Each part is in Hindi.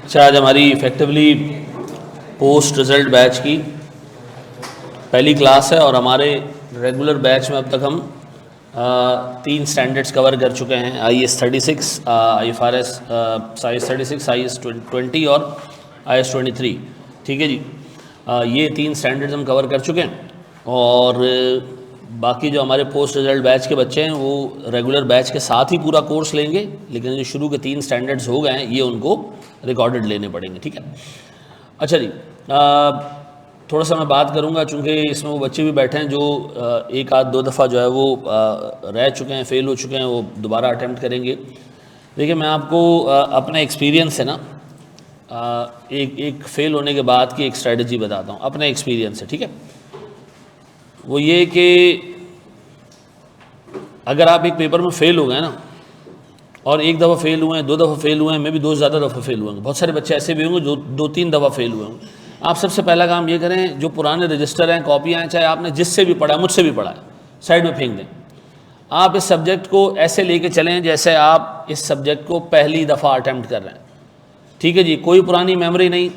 अच्छा, आज हमारी इफ़ेक्टिवली पोस्ट रिज़ल्ट बैच की पहली क्लास है और हमारे रेगुलर बैच में अब तक हम 3 स्टैंडर्ड्स कवर कर चुके हैं। IAS 36, IFRS IAS 36, IAS 20 और IAS 23। ठीक है जी, ये 3 स्टैंडर्ड्स हम कवर कर चुके हैं और बाकी जो हमारे पोस्ट रिज़ल्ट बैच के बच्चे हैं वो रेगुलर बैच के साथ ही पूरा कोर्स लेंगे, लेकिन जो शुरू के 3 स्टैंडर्ड्स हो गए हैं ये उनको रिकॉर्डेड लेने पड़ेंगे। ठीक है, अच्छा जी, थोड़ा सा मैं बात करूंगा चूँकि इसमें वो बच्चे भी बैठे हैं जो एक आध दो दफ़ा जो है वो रह चुके हैं, फेल हो चुके हैं, वो दोबारा अटैम्प्ट करेंगे। देखिए, मैं आपको अपने एक्सपीरियंस से ना एक फ़ेल होने के बाद की एक स्ट्रेटजी बताता हूँ अपने एक्सपीरियंस से। ठीक है, वो ये कि अगर आप एक पेपर में फ़ेल हो गए ना, और एक दफ़ा फ़ेल हुए हैं, 2 दफ़ा फ़ेल हुए हैं, मैं भी 2 से ज़्यादा दफ़ा फ़ेल हुए हैं, बहुत सारे बच्चे ऐसे भी होंगे जो 2-3 दफ़ा फ़ेल हुए होंगे। आप सबसे पहला काम ये करें, जो पुराने रजिस्टर हैं, कॉपियाँ हैं, चाहे आपने जिससे भी पढ़ा, मुझसे भी पढ़ा है, साइड में फेंक दें। आप इस सब्जेक्ट को ऐसे लेके चलें जैसे आप इस सब्जेक्ट को पहली दफ़ा अटैम्प्ट कर रहे हैं। ठीक है जी, कोई पुरानी मेमोरी नहीं,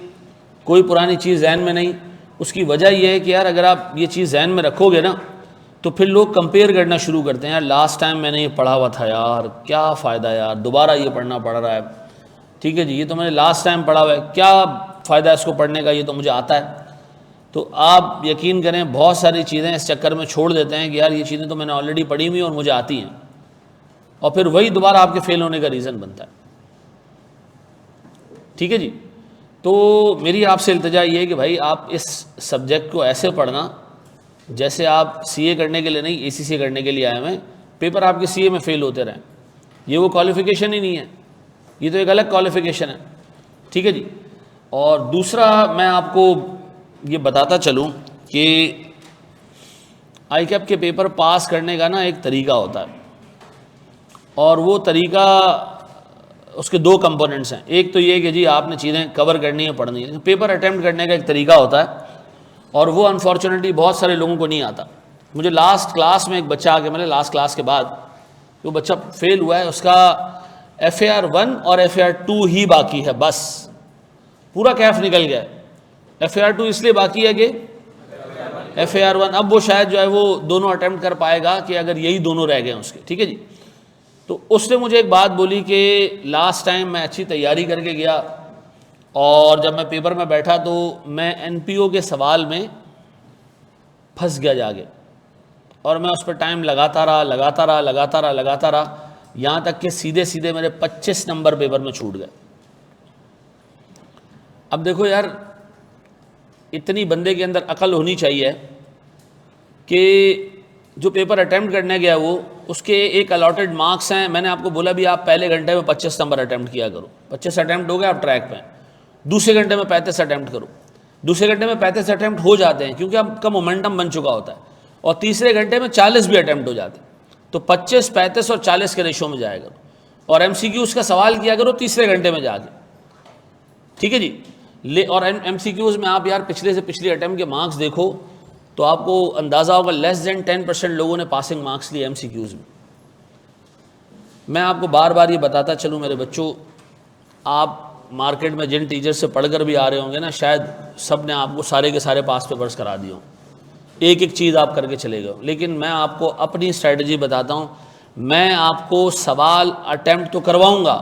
कोई पुरानी चीज़ जहन में नहीं। उसकी वजह यह है कि यार अगर आप ये चीज़ जहन में रखोगे ना तो फिर लोग कंपेयर करना शुरू करते हैं, यार लास्ट टाइम मैंने ये पढ़ा हुआ था, यार क्या फ़ायदा, यार दोबारा ये पढ़ना पड़ रहा है। ठीक है जी, ये तो मैंने लास्ट टाइम पढ़ा हुआ है, क्या फ़ायदा इसको पढ़ने का, ये तो मुझे आता है। तो आप यकीन करें बहुत सारी चीज़ें इस चक्कर में छोड़ देते हैं कि यार ये चीज़ें तो मैंने ऑलरेडी पढ़ी हुई और मुझे आती हैं, और फिर वही दोबारा आपके फेल होने का रीज़न बनता है। ठीक है जी, तो मेरी आपसे इल्तिजा ये है कि भाई आप इस सब्जेक्ट को ऐसे पढ़ना जैसे आप CA करने के लिए नहीं, ACCA करने के लिए आए हैं। पेपर आपके CA में फ़ेल होते रहें, ये वो क्वालिफ़िकेशन ही नहीं है, ये तो एक अलग क्वालिफ़िकेशन है। ठीक है जी, और दूसरा मैं आपको ये बताता चलूँ कि ICAP के पेपर पास करने का ना एक तरीका होता है, और वो तरीका, उसके 2 कंपोनेंट्स हैं। एक तो ये कि जी आपने चीज़ें कवर करनी है, पढ़नी है। पेपर अटैम्प्ट करने का एक तरीका होता है और वो अनफॉर्चुनेटली बहुत सारे लोगों को नहीं आता। मुझे लास्ट क्लास में एक बच्चा आके मिला, लास्ट क्लास के बाद वो बच्चा फेल हुआ है, उसका FAR 1 और FAR 2 ही बाकी है, बस पूरा कैफ निकल गया है। FAR 2 इसलिए बाकी है कि FAR 1 अब वो शायद जो है वो दोनों अटैम्प्ट कर पाएगा कि अगर यही दोनों रह गए उसके। ठीक है जी, तो उसने मुझे एक बात बोली कि लास्ट टाइम मैं अच्छी तैयारी करके गया और जब मैं पेपर में बैठा तो मैं NPO के सवाल में फंस गया जाके, और मैं उस पर टाइम लगाता रहा, यहाँ तक कि सीधे सीधे मेरे 25 नंबर पेपर में छूट गए। अब देखो यार, इतनी बंदे के अंदर अकल होनी चाहिए कि जो पेपर अटैम्प्ट करने गया वो उसके एक अलॉटेड मार्क्स हैं। मैंने आपको बोला भी आप पहले घंटे में 25 नंबर अटैम्प्ट किया करो, 25 अटैम्प्ट हो गए, आप ट्रैक पे हैं। दूसरे घंटे में 35 अटैम्प्ट करो, दूसरे घंटे में 35 अटैम्प्ट हो जाते हैं क्योंकि आपका मोमेंटम बन चुका होता है, और तीसरे घंटे में 40 भी अटैम्प्ट हो जाते हैं। तो 25, 35 और 40 के रेशो में जाया करो, और MCQs का सवाल किया करो तीसरे घंटे में जाके। ठीक है जी, और MCQs में आप यार पिछले से पिछले अटैम्प्ट के मार्क्स देखो तो आपको अंदाज़ा होगा लेस देन 10% लोगों ने पासिंग मार्क्स लिए MCQs में। मैं आपको बार बार ये बताता चलूँ मेरे बच्चों, आप मार्केट में जिन टीचर से पढ़कर भी आ रहे होंगे ना, शायद सब ने आपको सारे के सारे पास पेपर्स करा दिए हों, एक एक चीज़ आप करके चले गए, लेकिन मैं आपको अपनी स्ट्रैटेजी बताता हूँ। मैं आपको सवाल अटैम्प्ट तो करवाऊँगा,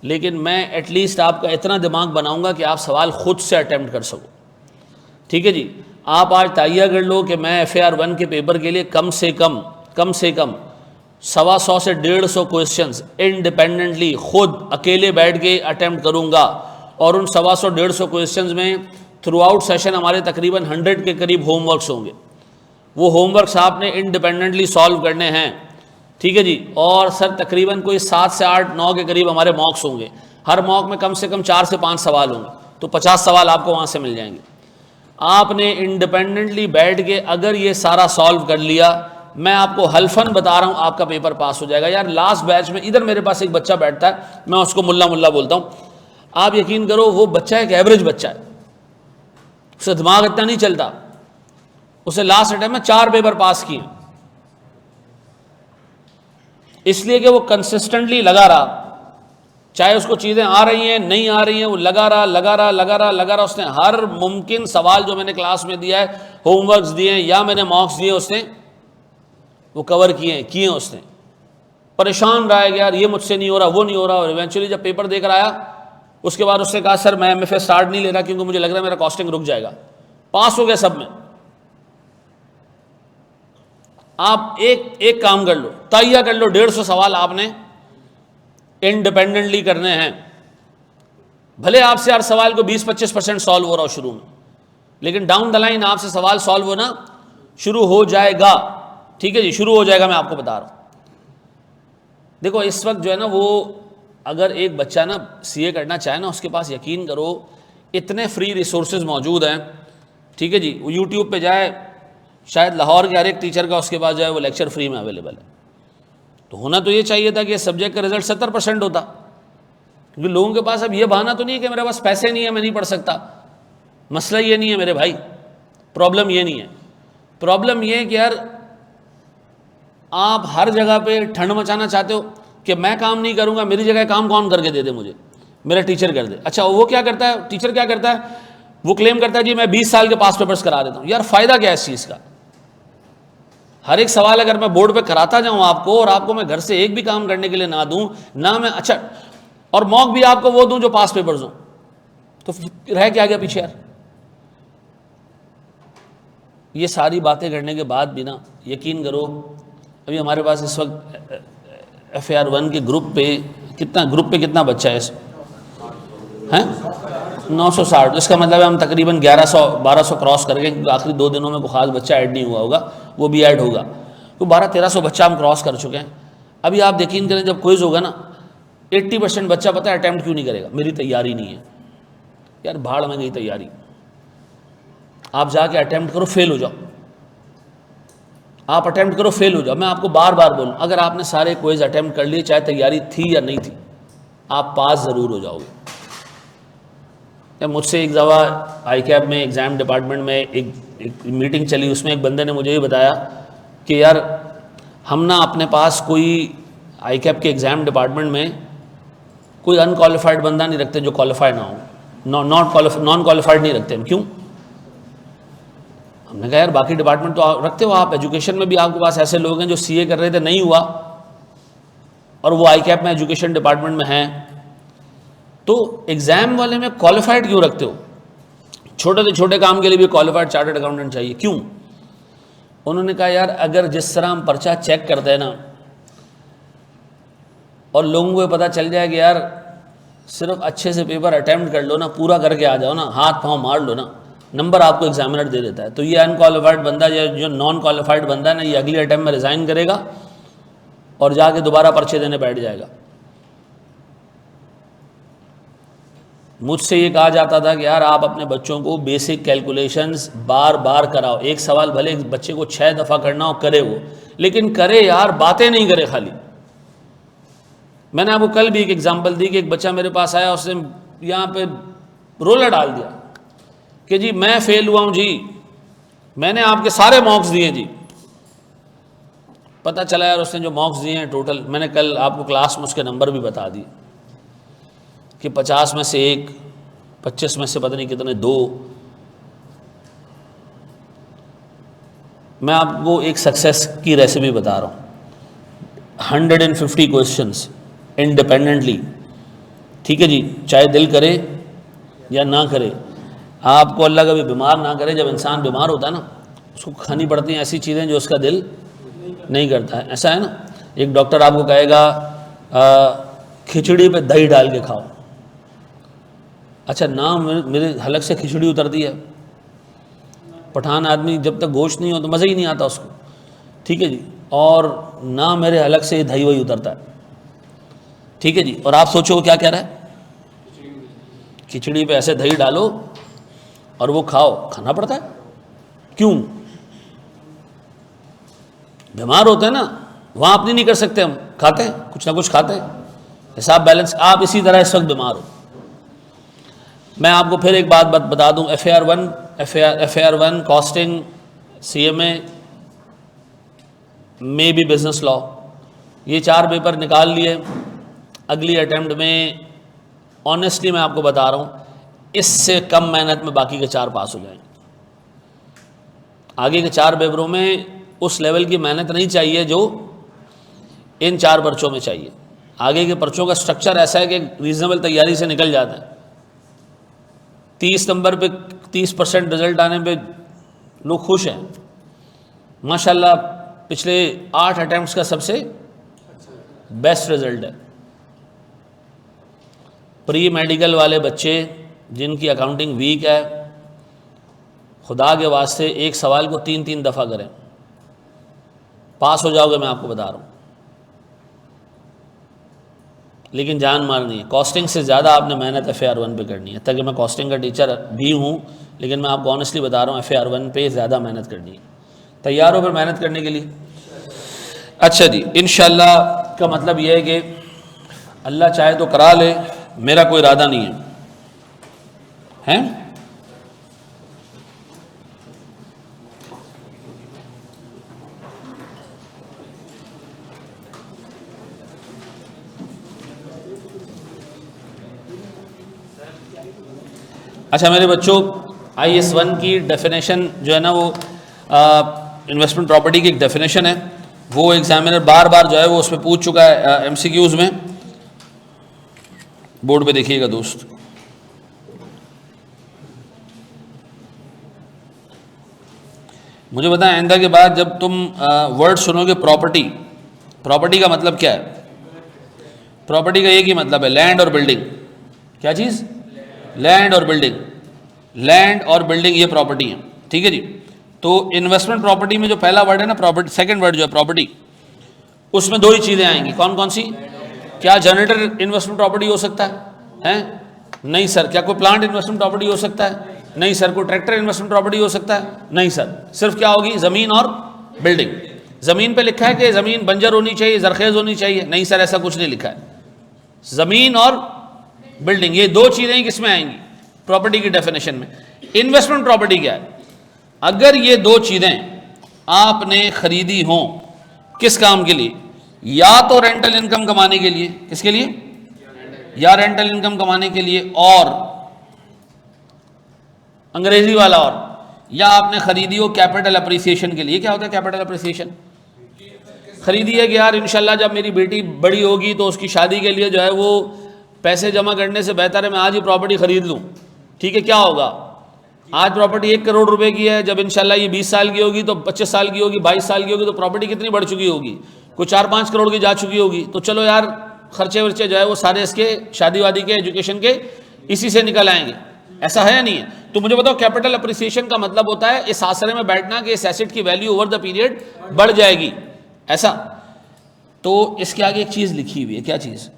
लेकिन मैं एटलीस्ट आपका इतना दिमाग बनाऊँगा कि आप सवाल ख़ुद से अटैम्प्ट कर सको। ठीक है जी, आप आज तैयार कर लो कि मैं FAR 1 के पेपर के लिए कम से कम 125 से 150 क्वेश्चंस इंडिपेंडेंटली खुद अकेले बैठ के अटैम्प्ट करूंगा, और उन 125-150 क्वेश्चंस में थ्रू आउट सेशन हमारे तकरीबन 100 के करीब होमवर्क्स होंगे। वो होमवर्क्स आपने इंडिपेंडेंटली सॉल्व करने हैं। ठीक है जी, और सर तकरीबन कोई 7 से 8, 9 के करीब हमारे मॉक्स होंगे, हर मॉक में कम से कम 4 से 5 सवाल होंगे, तो 50 सवाल आपको वहाँ से मिल जाएंगे। आपने इंडिपेंडेंटली बैठ के अगर ये सारा सॉल्व कर लिया, मैं आपको हल्फन बता रहा हूँ आपका पेपर पास हो जाएगा। यार लास्ट बैच में इधर मेरे पास एक बच्चा बैठता है, मैं उसको मुल्ला मुल्ला बोलता हूँ, आप यकीन करो वो बच्चा एक एवरेज बच्चा है, उसे दिमाग इतना नहीं चलता, उसे लास्ट अटेम्प्ट में 4 पेपर पास किए, इसलिए कि वो कंसिस्टेंटली लगा रहा। चाहे उसको चीज़ें आ रही हैं नहीं आ रही हैं, वो लगा रहा। उसने हर मुमकिन सवाल जो मैंने क्लास में दिया है, होमवर्क्स दिए हैं या मैंने मॉक्स दिए, उसने वो कवर किए उसने। परेशान रहा है कि यार ये मुझसे नहीं हो रहा, वो नहीं हो रहा। और इवेंचुअली जब पेपर देकर आया, उसके बाद उसने कहा सर मैं MFA स्टार्ट नहीं ले रहा क्योंकि मुझे लग रहा है मेरा कॉस्टिंग रुक जाएगा। पास हो गया सब में। आप एक काम कर लो, तैयार कर लो, 150 सवाल आपने इंडिपेंडेंटली करने हैं। भले आपसे हर सवाल को 20-25% सॉल्व हो रहा हो शुरू में, लेकिन डाउन द लाइन आपसे सवाल सॉल्व होना शुरू हो जाएगा। ठीक है जी, शुरू हो जाएगा, मैं आपको बता रहा हूं। देखो इस वक्त जो है ना, वो अगर एक बच्चा ना CA करना चाहे ना, उसके पास यकीन करो इतने फ्री रिसोर्सेज मौजूद हैं। ठीक है जी, वो यूट्यूब पे जाए, शायद लाहौर के हर एक टीचर का उसके पास जो है वो लेक्चर फ्री में अवेलेबल है। तो होना तो ये चाहिए था कि सब्जेक्ट का रिजल्ट 70% होता, क्योंकि लोगों के पास अब ये बहाना तो नहीं है कि मेरे पास पैसे नहीं है मैं नहीं पढ़ सकता। मसला ये नहीं है मेरे भाई, प्रॉब्लम ये नहीं है। प्रॉब्लम ये है कि यार आप हर जगह पे ठंड मचाना चाहते हो कि मैं काम नहीं करूंगा, मेरी जगह काम कौन करके दे दे मुझे, मेरा टीचर कर दे। अच्छा वो क्या करता है, टीचर क्या करता है, वो क्लेम करता है जी मैं 20 साल के पास पेपर्स करा देता हूं। यार फायदा क्या है इस चीज़ का? हर एक सवाल अगर मैं बोर्ड पे कराता जाऊं आपको, और आपको मैं घर से एक भी काम करने के लिए ना दूं ना, मैं अच्छा और मॉक भी आपको वो दूं जो पास पेपर्स हो, तो रह क्या गया पीछे यार? ये सारी बातें करने के बाद भी ना, यकीन करो अभी हमारे पास इस वक्त FAR 1 के ग्रुप पे कितना बच्चा है हैं 960। इसका मतलब है हम तकरीबन 1100-1200 क्रॉस करके, आखिरी 2 दिनों में कोई खास बच्चा ऐड नहीं हुआ होगा, वो भी ऐड होगा, तो 1200-1300 बच्चा हम क्रॉस कर चुके हैं। अभी आप यकीन करें जब क्विज होगा ना, 80% बच्चा पता है अटैम्प्ट क्यों नहीं करेगा, मेरी तैयारी नहीं है। यार भाड़ में गई तैयारी, आप जाके अटैम्प्ट करो, फेल हो जाओ। आप अटैम्प्ट करो, फेल हो जाओ। मैं आपको बार बार बोलूं, अगर आपने सारे क्विज अटैम्प्ट कर लिए, चाहे तैयारी थी या नहीं थी, आप पास ज़रूर हो जाओगे। मुझसे एक दफ़ा ICAP में एग्ज़ाम डिपार्टमेंट में एक मीटिंग चली, उसमें एक बंदे ने मुझे ये बताया कि यार हम ना अपने पास कोई ICAP के एग्ज़ाम डिपार्टमेंट में कोई अनक्वालिफाइड बंदा नहीं रखते जो क्वालिफाइड ना हो, नॉन क्वालिफाइड नहीं रखते हम। क्यों? हमने कहा यार बाकी डिपार्टमेंट तो रखते हो आप, एजुकेशन में भी आपके पास ऐसे लोग हैं जो CA कर रहे थे नहीं हुआ और वो ICAP में एजुकेशन डिपार्टमेंट में हैं, तो एग्ज़ाम वाले में क्वालिफाइड क्यों रखते हो? छोटे से छोटे काम के लिए भी क्वालिफाइड चार्टर्ड अकाउंटेंट चाहिए, क्यों? उन्होंने कहा यार अगर जिस तरह हम पर्चा चेक करते हैं ना, और लोगों को पता चल जाए कि यार सिर्फ अच्छे से पेपर अटैम्प्ट कर लो ना, पूरा करके आ जाओ ना, हाथ पाँव मार लो ना, नंबर आपको एग्जामिनर दे देता है। तो ये अनक्वालिफाइड बंदा या जो नॉन क्वालिफाइड बंदा है ना, ये अगले अटैम्प्ट में रिज़ाइन करेगा और जाके दोबारा पर्चे देने बैठ जाएगा। मुझसे ये कहा जाता था कि यार आप अपने बच्चों को बेसिक कैलकुलेशंस बार बार कराओ, एक सवाल भले एक बच्चे को 6 दफ़ा करना हो, करे वो, लेकिन करे यार, बातें नहीं करे खाली। मैंने आपको कल भी एक एग्जांपल दी कि एक बच्चा मेरे पास आया, उसने यहाँ पे रोला डाल दिया कि जी मैं फेल हुआ हूँ जी, मैंने आपके सारे मॉक्स दिए जी। पता चला यार उसने जो मॉक्स दिए हैं टोटल, मैंने कल आपको क्लास में उसके नंबर भी बता दिए कि 50 में से 1, 25 में से पता नहीं कितने 2। मैं आपको एक सक्सेस की रेसिपी बता रहा हूँ। 150 क्वेश्चंस इंडिपेंडेंटली, ठीक है जी, चाहे दिल करे या ना करे। आपको अल्लाह कभी बीमार ना करे, जब इंसान बीमार होता है ना, उसको खानी पड़ती हैं ऐसी चीज़ें जो उसका दिल नहीं करता है। ऐसा है ना, एक डॉक्टर आपको कहेगा खिचड़ी पे दही डाल के खाओ। अच्छा ना मेरे हलक से खिचड़ी उतरती है, पठान आदमी जब तक गोश्त नहीं हो तो मज़ा ही नहीं आता उसको, ठीक है जी, और ना मेरे हलक से दही वही उतरता है, ठीक है जी। और आप सोचो क्या कह रहा है, खिचड़ी पे ऐसे दही डालो और वो खाओ, खाना पड़ता है। क्यों? बीमार होते हैं ना, वहाँ अपनी नहीं कर सकते, हम खाते हैं, कुछ ना कुछ खाते हैं, हिसाब बैलेंस। आप इसी तरह इस वक्त बीमार हो। मैं आपको फिर एक बात बता दूं, FAR 1 कॉस्टिंग, CMA में भी बिजनेस लॉ, ये 4 पेपर निकाल लिए, अगली अटैम्प्ट में ऑनेस्टली मैं आपको बता रहा हूँ, इससे कम मेहनत में बाकी के 4 पास हो जाएंगे। आगे के 4 पेपरों में उस लेवल की मेहनत नहीं चाहिए जो इन 4 पर्चों में चाहिए। आगे के पर्चों का स्ट्रक्चर ऐसा है कि रीजनेबल तैयारी से निकल जाता है। 30 नंबर पे 30% रिजल्ट आने पे लोग खुश हैं माशाल्लाह। पिछले 8 अटैम्प्ट्स का सबसे बेस्ट रिजल्ट है। प्री मेडिकल वाले बच्चे जिनकी अकाउंटिंग वीक है, खुदा के वास्ते एक सवाल को 3-3 दफ़ा करें, पास हो जाओगे, मैं आपको बता रहा हूँ। लेकिन जान मारनी है, कॉस्टिंग से ज़्यादा आपने मेहनत FAR1 पे करनी है। ताकि मैं कॉस्टिंग का टीचर भी हूँ, लेकिन मैं आपको ऑनेस्टली बता रहा हूँ FAR1 पे ज़्यादा मेहनत करनी है। तैयार हो फिर मेहनत करने के लिए? अच्छा जी, इंशाल्लाह का मतलब यह है कि अल्लाह चाहे तो करा ले, मेरा कोई इरादा नहीं है, हैं? अच्छा मेरे बच्चों, IS1 की डेफिनेशन जो है ना, वो इन्वेस्टमेंट प्रॉपर्टी की एक डेफिनेशन है, वो एग्जामिनर बार बार जो है वो उसमें पूछ चुका है MCQs में। बोर्ड पे देखिएगा दोस्त। मुझे बताएं, आइंदा के बाद जब तुम वर्ड सुनोगे प्रॉपर्टी, प्रॉपर्टी का मतलब क्या है? प्रॉपर्टी का एक ही मतलब है, लैंड और बिल्डिंग। क्या चीज़? लैंड और बिल्डिंग। लैंड और बिल्डिंग ये प्रॉपर्टी है, ठीक है जी। तो इन्वेस्टमेंट प्रॉपर्टी में जो पहला वर्ड है ना प्रॉपर्टी, सेकंड वर्ड जो है प्रॉपर्टी, उसमें 2 ही चीज़ें आएंगी। कौन कौन सी? क्या जनरेटर इन्वेस्टमेंट प्रॉपर्टी हो सकता है? नहीं सर। क्या कोई प्लांट इन्वेस्टमेंट प्रॉपर्टी हो सकता है? नहीं सर। कोई ट्रैक्टर इन्वेस्टमेंट प्रॉपर्टी हो सकता है? नहीं सर। सिर्फ क्या होगी? ज़मीन और बिल्डिंग। ज़मीन पे लिखा है कि ज़मीन बंजर होनी चाहिए, जरखेज़ होनी चाहिए? नहीं सर, ऐसा कुछ नहीं लिखा है। ज़मीन और बिल्डिंग ये 2 चीज़ें किसमें आएंगी? प्रॉपर्टी की डेफिनेशन में। इन्वेस्टमेंट प्रॉपर्टी क्या है? अगर ये 2 चीज़ें आपने खरीदी हों, किस काम के लिए? या तो रेंटल इनकम कमाने के लिए। किसके लिए? या रेंटल इनकम कमाने के लिए, और अंग्रेजी वाला और, या आपने खरीदी हो कैपिटल अप्रिसिएशन के लिए। क्या होता है कैपिटल अप्रिसिएशन? खरीदी है कि यार इंशाल्लाह जब मेरी बेटी बड़ी होगी तो उसकी शादी के लिए जो है वो पैसे जमा करने से बेहतर है मैं आज ही प्रॉपर्टी खरीद लूँ। ठीक है, क्या होगा? आज प्रॉपर्टी 1 करोड़ रुपए की है, जब इंशाल्लाह ये 20 साल की होगी तो 25 साल की होगी, 22 साल की होगी, तो प्रॉपर्टी कितनी बढ़ चुकी होगी? कोई 4-5 करोड़ की जा चुकी होगी। तो चलो यार खर्चे वर्चे जो है वो सारे इसके शादी वादी के, एजुकेशन के, इसी से निकल आएंगे। ऐसा है या नहीं है? तो मुझे बताओ, कैपिटल अप्रिसिएशन का मतलब होता है इस आसरे में बैठना कि इस एसेट की वैल्यू ओवर द पीरियड बढ़ जाएगी, ऐसा। तो इसके आगे एक चीज लिखी हुई है, क्या चीज?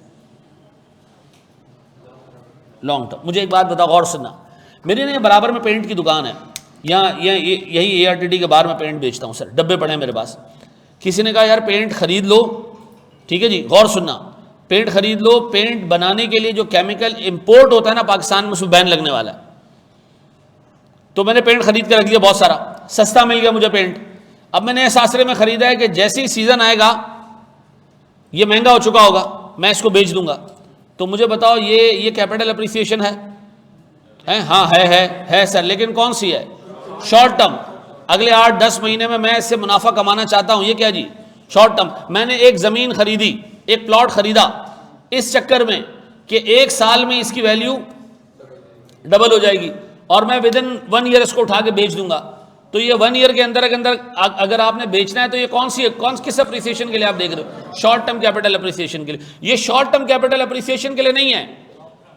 Long term. मुझे एक बात बताओ, गौर सुनना। मेरे ना बराबर में पेंट की दुकान है, यहाँ यही ARTD के बाहर में पेंट बेचता हूँ सर, डब्बे पड़े हैं मेरे पास। किसी ने कहा यार पेंट खरीद लो, ठीक है जी, गौर सुनना, पेंट खरीद लो, पेंट बनाने के लिए जो केमिकल इंपोर्ट होता है ना पाकिस्तान में, उसमें बैन लगने वाला है। तो मैंने पेंट खरीद के रख दिया बहुत सारा, सस्ता मिल गया मुझे पेंट। अब मैंने इस आसरे में खरीदा है कि जैसे ही सीजन आएगा, ये महंगा हो चुका होगा, मैं इसको बेच दूंगा। तो मुझे बताओ ये कैपिटल अप्रिसिएशन है? हाँ है सर, लेकिन कौन सी है? Short term. अगले 8-10 महीने में मैं इससे मुनाफा कमाना चाहता हूं, ये क्या जी? Short term. मैंने एक जमीन खरीदी, एक प्लॉट खरीदा इस चक्कर में कि 1 साल में इसकी वैल्यू डबल हो जाएगी और मैं विदिन 1 ईयर इसको उठा के बेच दूंगा। तो ये 1 ईयर के अंदर अगर आपने बेचना है तो ये किस अप्रिसिएशन के लिए आप देख रहे हो? शॉर्ट टर्म कैपिटल अप्रिसिएशन के लिए। ये शॉर्ट टर्म कैपिटल अप्रिसिएशन के लिए नहीं है।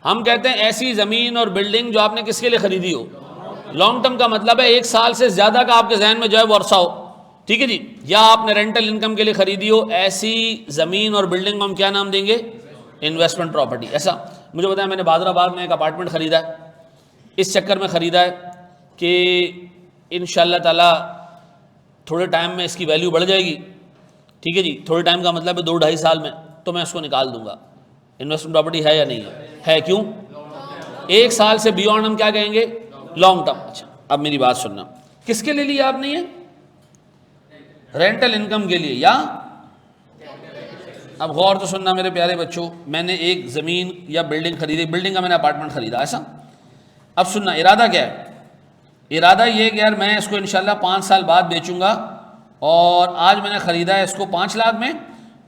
हम कहते हैं ऐसी जमीन और बिल्डिंग जो आपने किसके लिए खरीदी हो? लॉन्ग टर्म का मतलब है 1 साल से ज्यादा का आपके जहन में जो है वो अरसा हो, ठीक है जी। या आपने रेंटल इनकम के लिए खरीदी हो, ऐसी जमीन और बिल्डिंग को हम क्या नाम देंगे? Investment property. ऐसा। मुझे बताया, मैंने बादराबाद में एक अपार्टमेंट खरीदा है, इस चक्कर में खरीदा है कि इंशाअल्लाह ताला थोड़े टाइम में इसकी वैल्यू बढ़ जाएगी, ठीक है जी। थोड़े टाइम का मतलब है 2-2.5 साल में तो मैं इसको निकाल दूंगा। इन्वेस्टमेंट प्रॉपर्टी है या नहीं है? क्यों? 1 साल से बियॉन्ड हम क्या कहेंगे? Long term. अच्छा, अब मेरी बात सुनना, किसके लिए लिया आपने ये? रेंटल इनकम के लिए या अब गौर तो सुनना मेरे प्यारे बच्चों, मैंने एक ज़मीन या बिल्डिंग खरीदी, बिल्डिंग का मैंने अपार्टमेंट खरीदा, ऐसा। अब सुनना, इरादा क्या है? इरादा ये कि यार मैं इसको इंशाल्लाह 5 साल बाद बेचूंगा, और आज मैंने ख़रीदा है इसको 5 लाख में,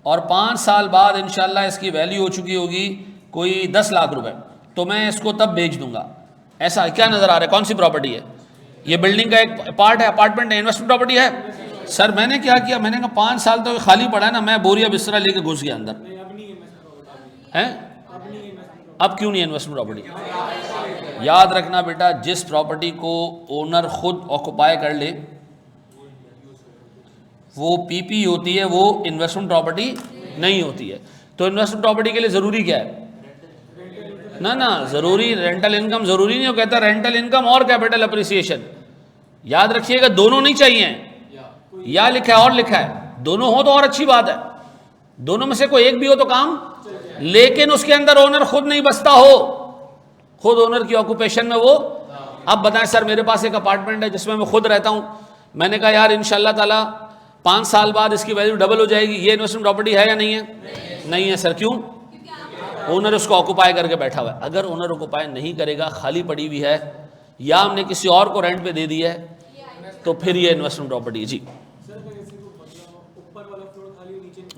और 5 साल बाद इंशाल्लाह इसकी वैल्यू हो चुकी होगी कोई 10 लाख रुपए, तो मैं इसको तब बेच दूंगा। ऐसा क्या नज़र आ रहा है? कौन सी प्रॉपर्टी है? ये बिल्डिंग का एक पार्ट है, अपार्टमेंट है, इन्वेस्टमेंट प्रॉपर्टी है। सर मैंने क्या किया, मैंने कहा 5 साल तो खाली पड़ा है ना, मैं बोरिया बिस्तरा लेके घुस गया अंदर। हैं? अब क्यों नहीं इन्वेस्टमेंट प्रॉपर्टी? याद रखना बेटा, जिस प्रॉपर्टी को ओनर खुद ऑक्युपाई कर ले वो पीपी होती है, वो इन्वेस्टमेंट प्रॉपर्टी नहीं होती है। तो इन्वेस्टमेंट प्रॉपर्टी के लिए ज़रूरी क्या है? ना ज़रूरी रेंटल इनकम ज़रूरी नहीं हो, कहता रेंटल इनकम और कैपिटल अप्रिसिएशन। याद रखिएगा, दोनों नहीं चाहिए, या लिखा है और लिखा है, दोनों हो तो और अच्छी बात है, दोनों में से कोई एक भी हो तो काम, लेकिन उसके अंदर ओनर खुद नहीं बसता हो, खुद ओनर की ऑक्यूपेशन में वो। अब बताएं सर, मेरे पास एक अपार्टमेंट है जिसमें मैं खुद रहता हूं, मैंने कहा यार इंशाल्लाह ताला 5 साल बाद इसकी वैल्यू डबल हो जाएगी, ये इन्वेस्टमेंट प्रॉपर्टी है या नहीं है? नहीं है सर। क्यों? ओनर उसको ऑक्युपाई करके बैठा हुआ है। अगर ओनर ऑक्युपाई नहीं करेगा, खाली पड़ी हुई है, या हमने किसी और को रेंट पे दे दी है, तो फिर ये इन्वेस्टमेंट प्रॉपर्टी है। जी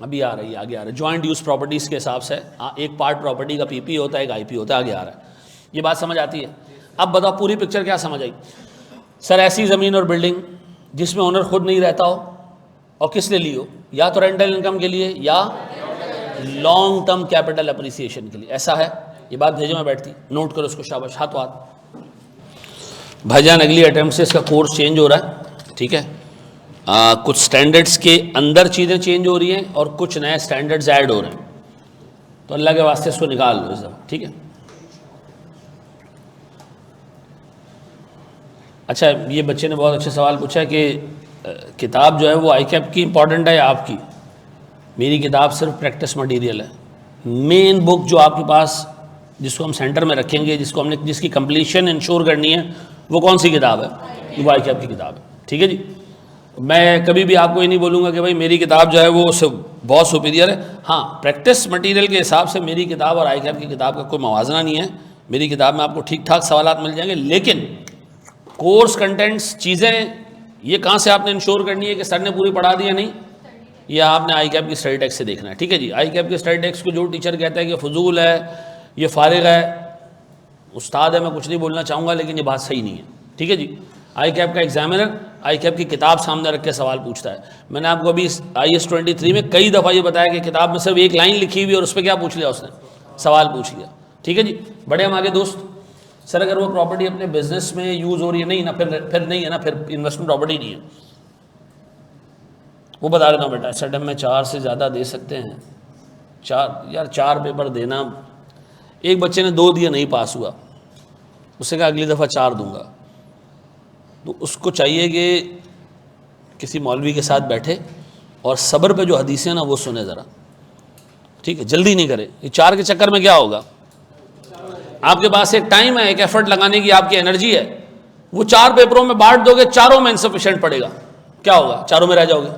अभी आ रही है, आगे आ रहा है। जॉइंट यूज प्रॉपर्टीज के हिसाब से एक पार्ट प्रॉपर्टी का पीपी होता है, एक आईपी होता है, आगे आ रहा है। ये बात समझ आती है? अब बताओ पूरी पिक्चर क्या समझ आई? सर ऐसी ज़मीन और बिल्डिंग जिसमें ओनर खुद नहीं रहता हो, और किस लिए ली हो? या तो रेंटल इनकम के लिए या लॉन्ग टर्म कैपिटल अप्रिसिएशन के लिए। ऐसा है? ये बात भेजो में बैठती, नोट करो उसको, शाबाश, हाथ हाथ। भाईजान अगली अटेम्प्ट से इसका कोर्स चेंज हो रहा है, ठीक है। कुछ स्टैंडर्ड्स के अंदर चीज़ें चेंज हो रही हैं और कुछ नए स्टैंडर्ड्स ऐड हो रहे हैं, तो अल्लाह के वास्ते इसको निकाल लो इस दफ़ा, ठीक है। अच्छा, ये बच्चे ने बहुत अच्छे सवाल पूछा है कि किताब जो है वो ICAP की इंपॉर्टेंट है या आपकी? मेरी किताब सिर्फ प्रैक्टिस मटेरियल है। मेन बुक जो आपके पास, जिसको हम सेंटर में रखेंगे, जिसकी कंप्लीशन इंश्योर करनी है, वो कौन सी किताब है? वो ICAP की किताब है, ठीक है जी। मैं कभी भी आपको ये नहीं बोलूँगा कि भाई मेरी किताब जो है वो बहुत सुपीरियर है। हाँ, प्रैक्टिस मटेरियल के हिसाब से मेरी किताब और ICAP की किताब का कोई मवाजना नहीं है। मेरी किताब में आपको ठीक ठाक सवालात मिल जाएंगे, लेकिन कोर्स कंटेंट्स चीज़ें ये कहाँ से आपने इंश्योर करनी है कि सर ने पूरी पढ़ा दी या नहीं, ये आपने ICAP की स्टडी टेक्स्ट से देखना है, ठीक है जी। ICAP की स्टडी टेक्स्ट को जो टीचर कहता है कि फजूल है, ये फारिग है, उस्ताद है, मैं कुछ नहीं बोलना चाहूँगा, लेकिन ये बात सही नहीं है, ठीक है जी। ICAP का एग्जामिनर ICAP की किताब सामने रख के सवाल पूछता है। मैंने आपको अभी IAS 23 में कई दफ़ा ये बताया कि किताब में सिर्फ एक लाइन लिखी हुई और उस पर क्या पूछ लिया उसने? सवाल पूछ लिया, ठीक है जी। बड़े हम आगे दोस्त। सर अगर वो प्रॉपर्टी अपने बिजनेस में यूज़ हो रही है, नहीं ना, फिर नहीं है ना, फिर इन्वेस्टमेंट प्रॉपर्टी नहीं है। वो बता देता हूँ बेटा, सडम में 4 से ज़्यादा दे सकते हैं। 4 यार, 4 पेपर देना, एक बच्चे ने 2 दिया, नहीं पास हुआ, उससे कहा अगली दफ़ा 4 दूंगा। तो उसको चाहिए कि किसी मौलवी के साथ बैठे और सब्र पे जो हदीसें ना वो सुने ज़रा, ठीक है, जल्दी नहीं करे। ये 4 के चक्कर में क्या होगा? आपके पास एक टाइम है, एक एफर्ट लगाने की आपकी एनर्जी है, वो 4 पेपरों में बांट दोगे, चारों में इनसफिशिएंट पड़ेगा, क्या होगा? चारों में रह जाओगे।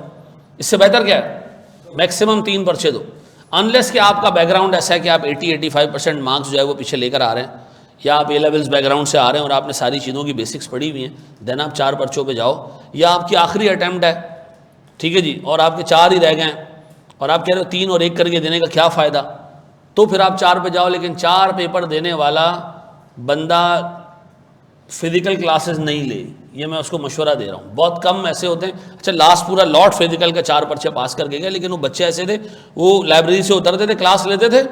इससे बेहतर क्या है? मैक्सिमम 3 पर्चे दो, अनलेस कि आपका बैकग्राउंड ऐसा है कि आप 80-85% मार्क्स जो है वो पीछे लेकर आ रहे हैं, या आप A लेवल्स बैकग्राउंड से आ रहे हैं और आपने सारी चीज़ों की बेसिक्स पढ़ी हुई हैं, देन आप 4 पर्चों पे जाओ। या आपकी आखिरी अटैम्प्ट है, ठीक है जी, और आपके 4 ही रह गए हैं और आप कह रहे हो 3 और 1 करके देने का क्या फ़ायदा, तो फिर आप 4 पे जाओ। लेकिन 4 पेपर देने वाला बंदा फिज़िकल क्लासेस नहीं ले, ये मैं उसको मशवरा दे रहा हूँ। बहुत कम ऐसे होते हैं, अच्छा लास्ट पूरा लॉट फिज़िकल का 4 पर्चे पास करके गए, लेकिन वो बच्चे ऐसे थे, वो लाइब्रेरी से उतरते थे, क्लास लेते थे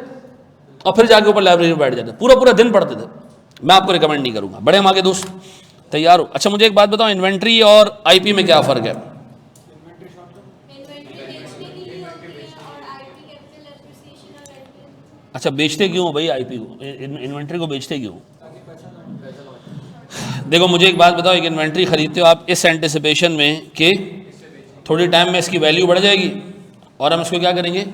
और फिर जाके ऊपर लाइब्रेरी में बैठ जाते, पूरा दिन पढ़ते थे। मैं आपको रिकमेंड नहीं करूँगा। बड़े हम आगे दोस्त, तैयार हो? अच्छा मुझे एक बात बताओ, इन्वेंट्री और IP में क्या फ़र्क है? अच्छा, बेचते क्यों हो भाई IP को, इन्वेंट्री को बेचते क्यों? देखो मुझे एक बात बताओ, एक इन्वेंट्री खरीदते हो आप इस एंटिसिपेशन में कि थोड़ी टाइम में इसकी वैल्यू बढ़ जाएगी और हम इसको क्या करेंगे?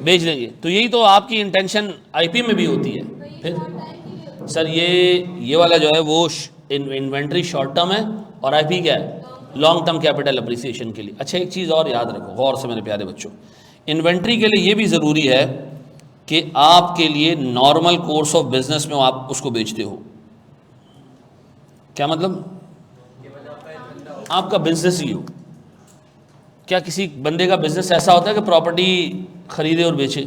बेच देंगे। तो यही तो आपकी इंटेंशन IP में भी होती है। फिर सर ये वाला जो है वो इन्वेंट्री शॉर्ट टर्म है और IP क्या है? लॉन्ग टर्म कैपिटल अप्रिसिएशन के लिए। अच्छा एक चीज़ और याद रखो गौर से मेरे प्यारे बच्चों, इन्वेंट्री के लिए ये भी ज़रूरी है कि आपके लिए नॉर्मल कोर्स ऑफ बिजनेस में आप उसको बेचते हो। क्या मतलब? आपका बिजनेस ही हो। क्या किसी बंदे का बिजनेस ऐसा होता है कि प्रॉपर्टी खरीदे और बेचे?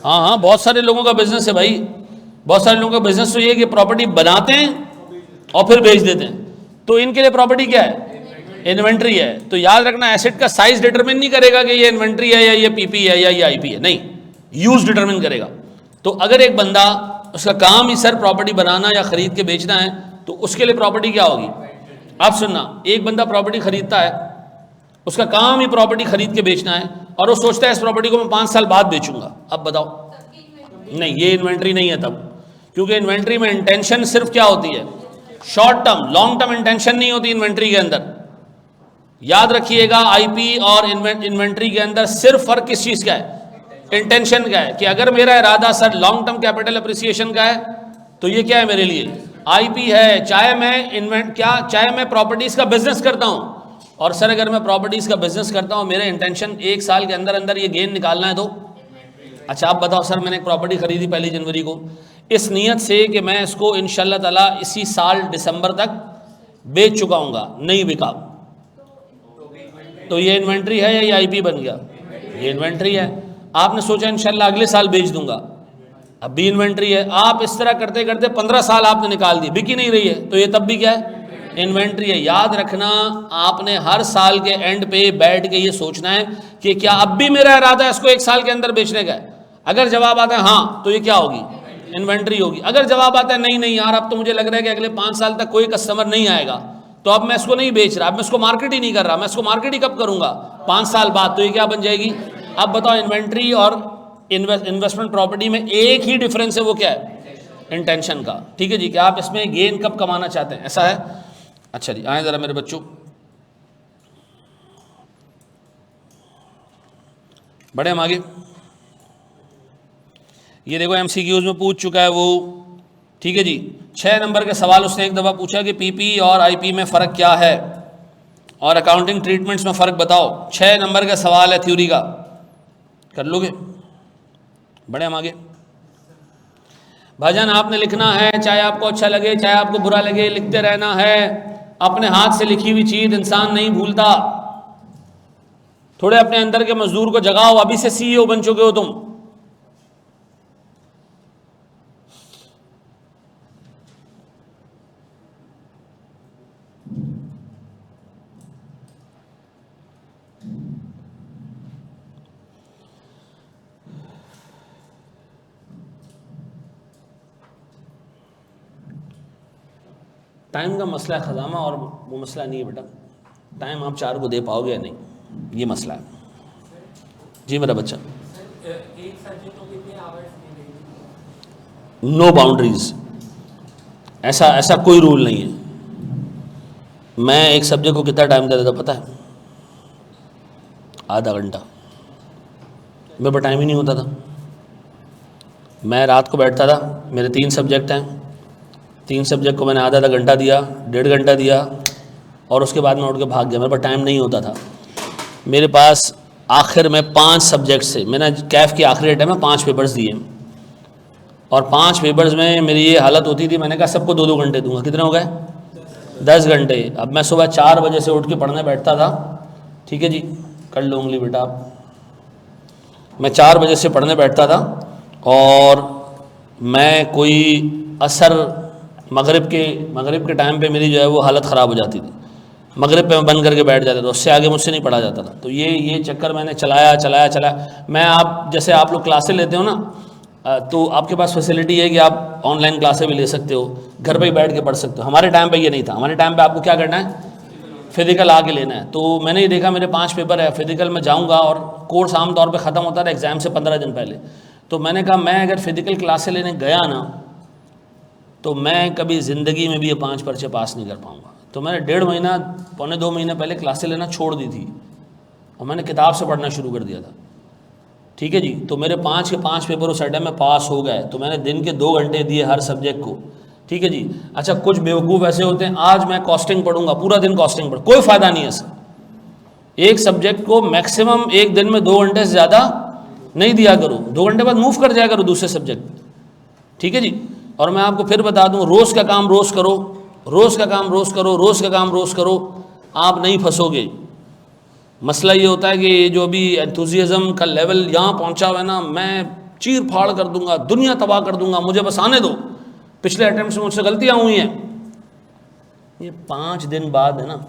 हाँ हाँ, बहुत सारे लोगों का बिजनेस है भाई। बहुत सारे लोगों का बिजनेस तो ये है कि प्रॉपर्टी बनाते हैं और फिर बेच देते हैं। तो इनके लिए प्रॉपर्टी क्या है? इन्वेंट्री है। तो याद रखना, एसेट का साइज डिटरमिन नहीं करेगा कि ये इन्वेंट्री है या ये पीपी है या ये आईपी है, नहीं, यूज डिटरमिन करेगा। तो अगर एक बंदा, उसका काम ही सर प्रॉपर्टी बनाना या खरीद के बेचना है, तो उसके लिए प्रॉपर्टी क्या होगी? आप सुनना, एक बंदा प्रॉपर्टी खरीदता है, उसका काम ही प्रॉपर्टी खरीद के बेचना है, और वो सोचता है इस प्रॉपर्टी को मैं 5 साल बाद बेचूंगा। अब बताओ, नहीं, ये इन्वेंट्री नहीं है तब। क्योंकि इन्वेंट्री में इंटेंशन सिर्फ क्या होती है? Short term, long term intention नहीं होती इन्वेंट्री के अंदर। याद रखिएगा, आईपी और इन्वेंट्री के अंदर सिर्फ फर्क किस चीज का है? इंटेंशन का है। कि अगर मेरा इरादा sir long term capital appreciation का है, तो ये क्या है मेरे लिए? आईपी है। चाहे मैं प्रॉपर्टीज का बिजनेस करता हूं, और सर अगर मैं प्रॉपर्टीज का बिजनेस करता हूं, मेरे इंटेंशन 1 साल के अंदर अंदर ये गेन निकालना है, तो अच्छा आप बताओ सर मैंने एक प्रॉपर्टी खरीदी 1 जनवरी को, इस नीयत से कि मैं इसको इंशाल्लाह ताला इसी साल दिसंबर तक बेच चुका हूँगा, नहीं बिका, तो ये इन्वेंट्री है या ये आईपी बन गया? ये इन्वेंट्री है। आपने सोचा इंशाल्लाह अगले साल बेच दूंगा, अब भी इन्वेंट्री है। आप इस तरह करते करते 15 साल आपने निकाल दिए, बिकी नहीं रही है, तो ये तब भी क्या है? इन्वेंट्री है। याद रखना, आपने हर साल के एंड पे बैठ के ये सोचना है कि क्या अब भी मेरा इरादा है इसको 1 साल के अंदर बेचने का है? अगर जवाब आता है हाँ, तो ये क्या होगी? इन्वेंट्री होगी। अगर जवाब आता है नहीं यार, अब तो मुझे लग रहा है कि अगले 5 साल तक कोई कस्टमर नहीं आएगा, तो अब मैं इसको नहीं बेच रहा, अब मैं इसको मार्केट ही नहीं कर रहा, मैं इसको मार्केट ही कब करूंगा? 5 साल बाद, तो ये क्या बन जाएगी? अब बताओ, इन्वेंट्री और इन्वेस्टमेंट प्रॉपर्टी में एक ही डिफरेंस है, वो क्या है? इंटेंशन का। ठीक है जी, कि आप इसमें गेन कब कमाना चाहते हैं, ऐसा है। अच्छा जी, आए ज़रा मेरे बच्चों, बढ़े हम आगे। ये देखो एमसीक्यूज में पूछ चुका है वो। ठीक है जी, 6 नंबर के सवाल उसने एक दफ़ा पूछा कि पीपी और आईपी में फ़र्क क्या है, और अकाउंटिंग ट्रीटमेंट्स में फ़र्क बताओ। 6 नंबर का सवाल है थ्योरी का, कर लोगे? बढ़े हम आगे। भाईजान आपने लिखना है, चाहे आपको अच्छा लगे चाहे आपको बुरा लगे, लिखते रहना है। अपने हाथ से लिखी हुई चीज़ इंसान नहीं भूलता। थोड़े अपने अंदर के मजदूर को जगाओ, अभी से सीईओ बन चुके हो तुम। टाइम का मसला है ख़ज़ामा, और वो मसला नहीं है बेटा। टाइम आप 4 को दे पाओगे या नहीं, ये मसला है। जी मेरा बच्चा, नो बाउंड्रीज, ऐसा कोई रूल नहीं है। मैं एक सब्जेक्ट को कितना टाइम देता था पता है? आधा घंटा। मेरे पास टाइम ही नहीं होता था। मैं रात को बैठता था, मेरे 3 सब्जेक्ट हैं, 3 सब्जेक्ट को मैंने आधा घंटा दिया, 1.5 घंटा दिया, और उसके बाद मैं उठ के भाग गया। मेरे पास टाइम नहीं होता था। मेरे पास आखिर में 5 सब्जेक्ट से, मैंने कैफ की आखिरी टाइम में 5 पेपर्स दिए, और 5 पेपर्स में मेरी ये हालत होती थी, मैंने कहा सबको 2-2 घंटे दूंगा। कितने हो गए? 10 घंटे। अब मैं सुबह 4 बजे से उठ के पढ़ने बैठता था। ठीक है जी, कर लो उंगली बेटा आप। मैं 4 बजे से पढ़ने बैठता था, और मैं कोई असर मगरिब के टाइम पे मेरी जो है वो हालत ख़राब हो जाती थी। मगरिब पे मैं बंद करके बैठ जाता था, उससे आगे मुझसे नहीं पढ़ा जाता था। तो ये चक्कर मैंने चलाया। मैं, आप जैसे आप लोग क्लासें लेते हो ना, तो आपके पास फैसिलिटी है कि आप ऑनलाइन क्लासें भी ले सकते हो, घर पे ही बैठ के पढ़ सकते हो। हमारे टाइम पे ये नहीं था। हमारे टाइम पे आपको क्या करना है? फिज़िकल आके लेना है। तो मैंने ये देखा, मेरे 5 पेपर है, फिज़िकल में जाऊँगा, और कोर्स आमतौर पर ख़त्म होता था एग्ज़ाम से 15 दिन पहले। तो मैंने कहा मैं अगर फ़िज़िकल क्लासें लेने गया ना, तो मैं कभी ज़िंदगी में भी ये 5 पर्चे पास नहीं कर पाऊँगा। तो मैंने 1.5 महीना, 1.25 महीने पहले क्लासें लेना छोड़ दी थी, और मैंने किताब से पढ़ना शुरू कर दिया था। ठीक है जी, तो मेरे 5 के 5 पेपर उस अड्डे में पास हो गए। तो मैंने दिन के 2 घंटे दिए हर सब्जेक्ट को। ठीक है जी। अच्छा, कुछ बेवकूफ़ ऐसे होते हैं, आज मैं कॉस्टिंग पढ़ूंगा, पूरा दिन कॉस्टिंग कोई फ़ायदा नहीं है सर। एक सब्जेक्ट को मैक्सिमम एक दिन में 2 घंटे से ज़्यादा नहीं दिया करो, 2 घंटे बाद मूव कर जाया करो दूसरे सब्जेक्ट, ठीक है जी। और मैं आपको फिर बता दूं, रोज़ का काम रोज़ करो, रोज़ का काम रोज़ करो, रोज़ का काम रोज़ करो, आप नहीं फंसोगे। मसला ये होता है कि ये जो अभी एंथुजियाज़म का लेवल यहाँ पहुँचा हुआ है ना, मैं चीर फाड़ कर दूंगा, दुनिया तबाह कर दूंगा, मुझे बस आने दो, पिछले अटेम्प्ट में मुझसे गलतियाँ हुई हैं, ये 5 दिन बाद है ना,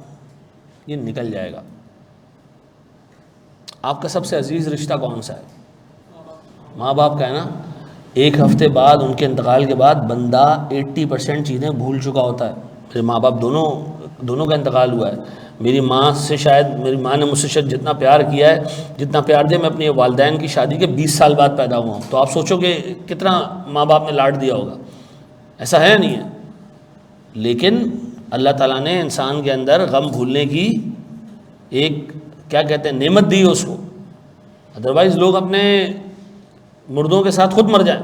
ये निकल जाएगा। आपका सबसे अजीज़ रिश्ता कौन सा है? माँ बाप का है ना। 1 हफ्ते बाद, उनके इंतकाल के बाद बंदा 80% चीज़ें भूल चुका होता है। मेरे माँ बाप दोनों का इंतकाल हुआ है। मेरी माँ से शायद, मेरी माँ ने मुझसे शायद जितना प्यार किया है, जितना प्यार दिया, मैं अपनी वालिदैन की शादी के 20 साल बाद पैदा हुआ हूँ। तो आप सोचोगे कितना माँ बाप ने लाड दिया होगा, ऐसा है नहीं है। लेकिन अल्लाह ताला ने इंसान के अंदर गम भूलने की एक, क्या कहते हैं, नेमत दी है उसको। अदरवाइज़ लोग अपने मुर्दों के साथ खुद मर जाएं।